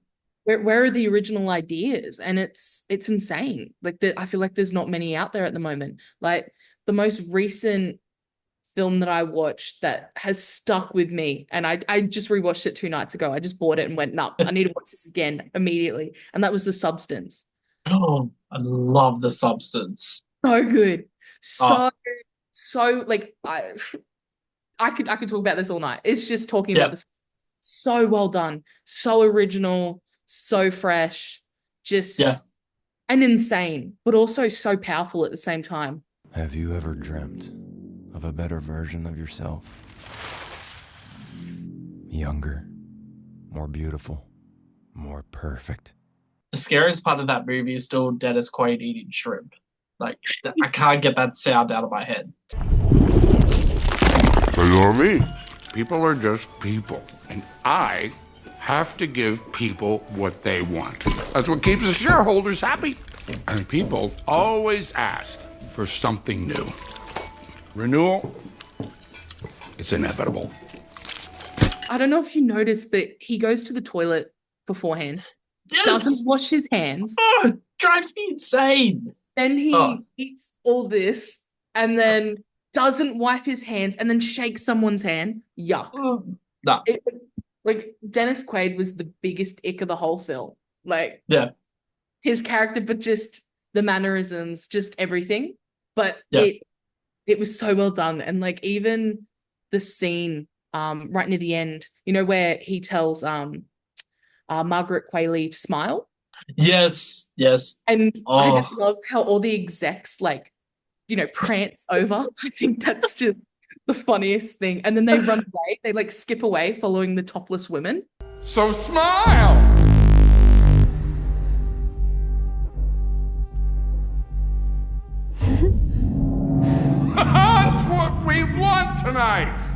Like, where are the original ideas? And it's insane. Like, I feel like there's not many out there at the moment. Like, the most recent film that I watched that has stuck with me, and I just rewatched it 2 nights ago. I just bought it and went, nah, I need to watch this again immediately. And that was The Substance. Oh, I love The Substance. So good. Oh, So like I could talk about this all night. It's just talking yeah, about this. So well done, so original, so fresh, yeah. just and insane, but also so powerful at the same time. Have you ever dreamt of a better version of yourself? Younger, more beautiful, more perfect. The scariest part of that movie is still Dennis Quaid eating shrimp. Like, I can't get that sound out of my head. So you know me. People are just people. And I have to give people what they want. That's what keeps the shareholders happy. And people always ask for something new. Renewal, it's inevitable. I don't know if you noticed, but he goes to the toilet beforehand, Yes! doesn't wash his hands, Oh, it drives me insane. then he eats all this, and then doesn't wipe his hands, and then shakes someone's hand. Yuck. No. Like, Dennis Quaid was the biggest ick of the whole film. Like, Yeah. his character, but just the mannerisms, just everything. But Yeah. it was so well done. And like even the scene right near the end, you know, where he tells Margaret Qualley to smile. Yes, yes. And Oh. I just love how all the execs like, you know, prance over. I think that's just the funniest thing. And then they run away. They like skip away following the topless women. So smile! That's what we want tonight!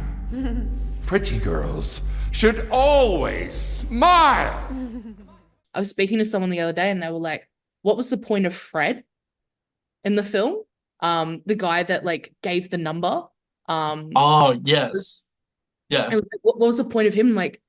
Pretty girls should always smile! I was speaking to someone the other day and they were like, what was the point of Fred in the film? The guy that like gave the number. Oh, yes. Yeah. And what was the point of him? Like,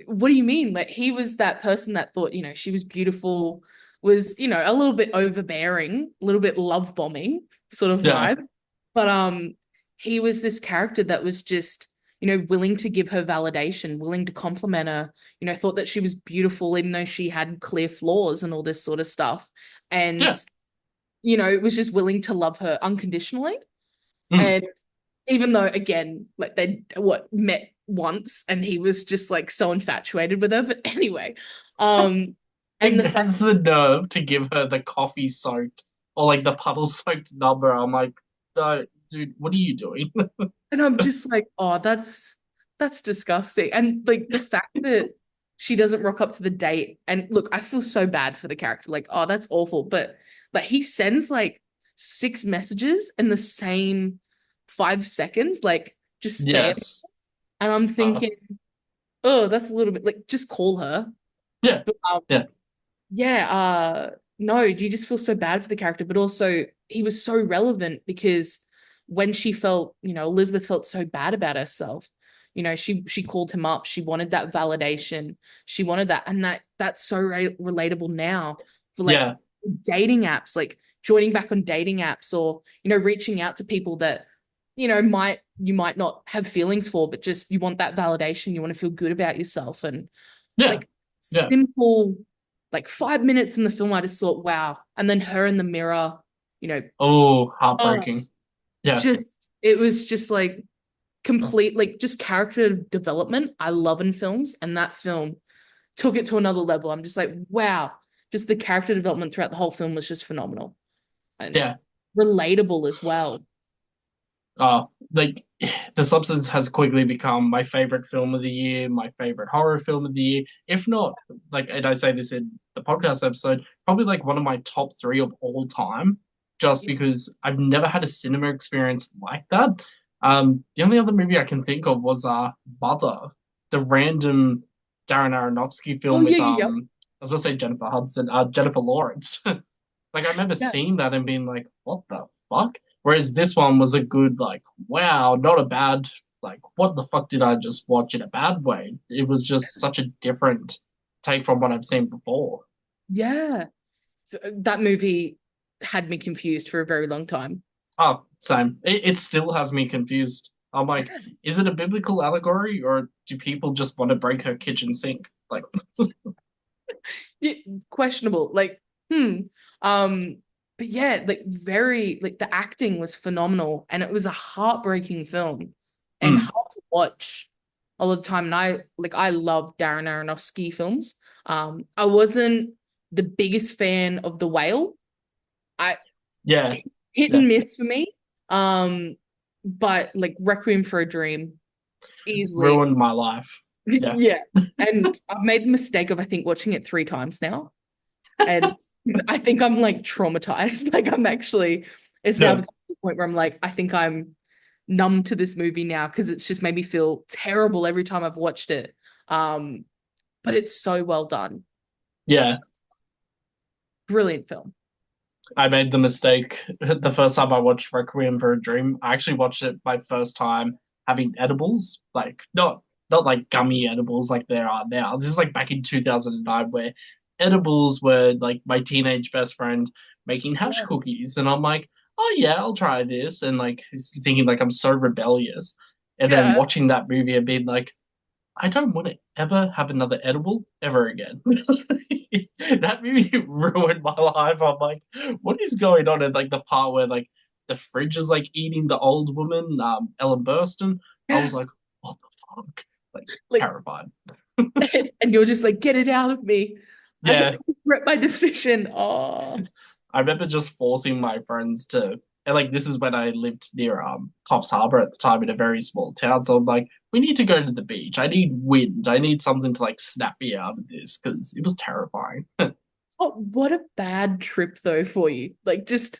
what do you mean? Like, he was that person that thought, you know, she was beautiful, was, you know, a little bit overbearing, a little bit love bombing sort of vibe. But he was this character that was just, you know, willing to give her validation, willing to compliment her, you know, thought that she was beautiful, even though she had clear flaws and all this sort of stuff. And, you know, was just willing to love her unconditionally. And even though, again, like they met once and he was just like so infatuated with her. But anyway, and it has the nerve to give her the coffee soaked or like the puddle soaked number. I'm like, no, dude, what are you doing? And I'm just like, oh, that's disgusting. And like the fact that she doesn't rock up to the date, and look, I feel so bad for the character. Like, oh, that's awful. But like he sends like 6 messages in the same 5 seconds, like just spam. Yes. And I'm thinking, oh, that's a little bit like just call her. Yeah. But, no, you just feel so bad for the character, but also he was so relevant because when she felt, you know, Elizabeth felt so bad about herself, you know, she called him up. She wanted that validation. She wanted that. And that's so relatable now for like dating apps, like joining back on dating apps or, you know, reaching out to people that, you know, you might not have feelings for, but just you want that validation. You want to feel good about yourself. And simple, like 5 minutes in the film, I just thought, wow. And then her in the mirror, you know. Oh, heartbreaking. It was just like complete, like just character development I love in films. And that film took it to another level. I'm just like, wow. Just the character development throughout the whole film was just phenomenal. And relatable as well. Like The Substance has quickly become my favorite film of the year, my favorite horror film of the year. If not, like, and I say this in the podcast episode, probably like one of my top 3 of all time, just because I've never had a cinema experience like that. The only other movie I can think of was Mother, the random Darren Aronofsky film with I was going to say Jennifer Hudson, Jennifer Lawrence. Like I remember seeing that and being like, what the fuck? Whereas this one was a good, like, wow, not a bad, like, what the fuck did I just watch in a bad way? It was just such a different take from what I've seen before. Yeah. So that movie had me confused for a very long time. Oh, same. It still has me confused. I'm like, is it a biblical allegory or do people just want to break her kitchen sink? Like, questionable. Like, But yeah, like very like the acting was phenomenal, and it was a heartbreaking film and hard to watch all the time. And I love Darren Aronofsky films. I wasn't the biggest fan of The Whale. Yeah. Hit and miss for me. But like Requiem for a Dream easily ruined my life. Yeah. Yeah. And I've made the mistake of I think watching it 3 times now. And I think I'm like traumatized. Like I'm actually it's now become to the point where I'm like, I think I'm numb to this movie now because it's just made me feel terrible every time I've watched it. But it's so well done. Yeah. Brilliant film. I made the mistake the first time I watched Requiem for a Dream. I actually watched it my first time having edibles, like not like gummy edibles like there are now. This is like back in 2009 where edibles were like my teenage best friend making hash cookies, and I'm like, oh yeah, I'll try this, and like thinking like I'm so rebellious, and then watching that movie and being like, I don't want to ever have another edible ever again. That movie ruined my life. I'm like, what is going on? And like the part where like the fridge is like eating the old woman, Ellen Burstyn. I was like, what the fuck? Like terrified. And you're just like, get it out of me. Yeah. I regret my decision. Oh. I remember just forcing my friends to, and like this is when I lived near Coffs Harbour at the time in a very small town. So I'm like, we need to go to the beach. I need wind. I need something to like snap me out of this because it was terrifying. Oh, what a bad trip though for you. Like just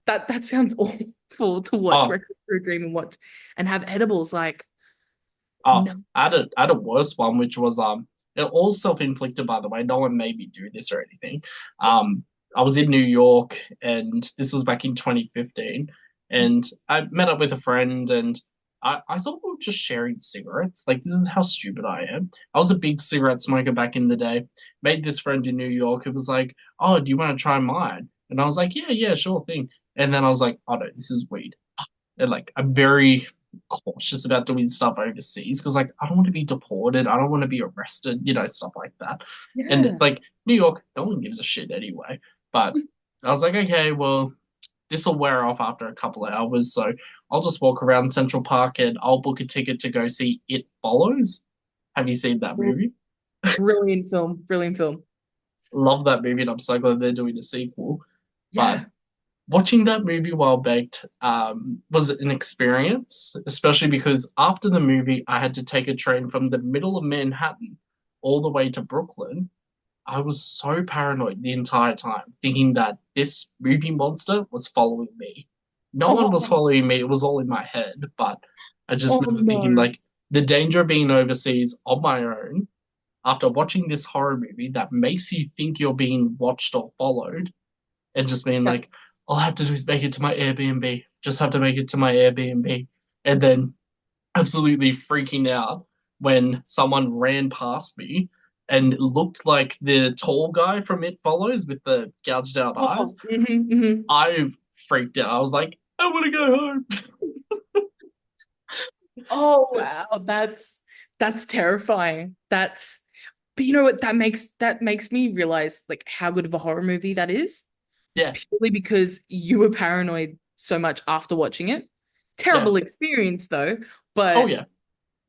that sounds awful to watch Requiem for a Dream and watch and have edibles like no. I had a worse one, which was all self-inflicted, by the way. No one made me do this or anything. I was in New York, and this was back in 2015, and I met up with a friend, and I thought we were just sharing cigarettes. Like, this is how stupid I am. I was a big cigarette smoker back in the day. Made this friend in New York who was like, oh, do you want to try mine? And I was like, yeah, sure thing. And then I was like, oh no, this is weed. And like, I'm very cautious about doing stuff overseas because like I don't want to be deported, I don't want to be arrested, stuff like that. And like New York, no one gives a shit anyway. But I was like, okay, well, this will wear off after a couple of hours, so I'll just walk around Central Park and I'll book a ticket to go see It Follows. Have you seen that movie? Brilliant film. Love that movie, and I'm so glad they're doing a sequel. Yeah. But watching that movie while baked was an experience, especially because after the movie, I had to take a train from the middle of Manhattan all the way to Brooklyn. I was so paranoid the entire time, thinking that this movie monster was following me. No one was following me. It was all in my head. But I just remember thinking, like, the danger of being overseas on my own after watching this horror movie that makes you think you're being watched or followed, and just being like, all I have to do is make it to my Airbnb. Just have to make it to my Airbnb. And then absolutely freaking out when someone ran past me and it looked like the tall guy from It Follows with the gouged out eyes. I freaked out. I was like, I want to go home. Oh wow, that's terrifying. But you know what? That makes me realize like how good of a horror movie that is. Yeah. Purely because you were paranoid so much after watching it. Terrible experience though, but oh yeah,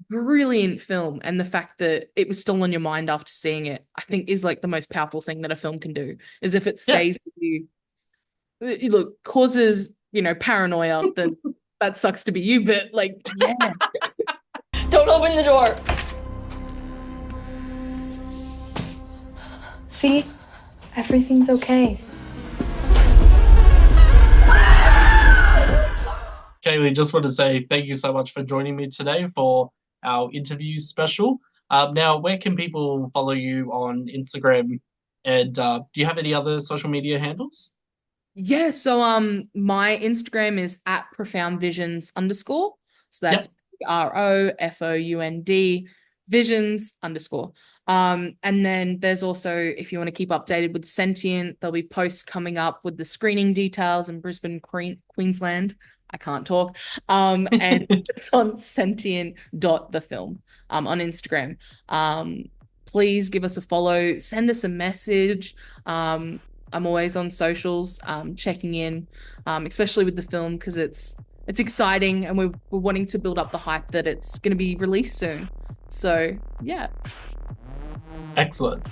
brilliant film. And the fact that it was still on your mind after seeing it, I think is like the most powerful thing that a film can do, is if it stays with you. Look, causes, paranoia, then that sucks to be you, but like, yeah. Don't open the door. See? Everything's okay. Kayley, just want to say thank you so much for joining me today for our interview special. Now, where can people follow you on Instagram? And do you have any other social media handles? Yeah, so my Instagram is at profoundvisions_. So that's ROFOUND visions_. And then there's also, if you want to keep updated with Sentient, there'll be posts coming up with the screening details in Brisbane, Queensland. I can't talk. And it's on sentient.thefilm on Instagram. Please give us a follow, send us a message. I'm always on socials, checking in, especially with the film, because it's exciting, and we're wanting to build up the hype that it's going to be released soon. So yeah. Excellent.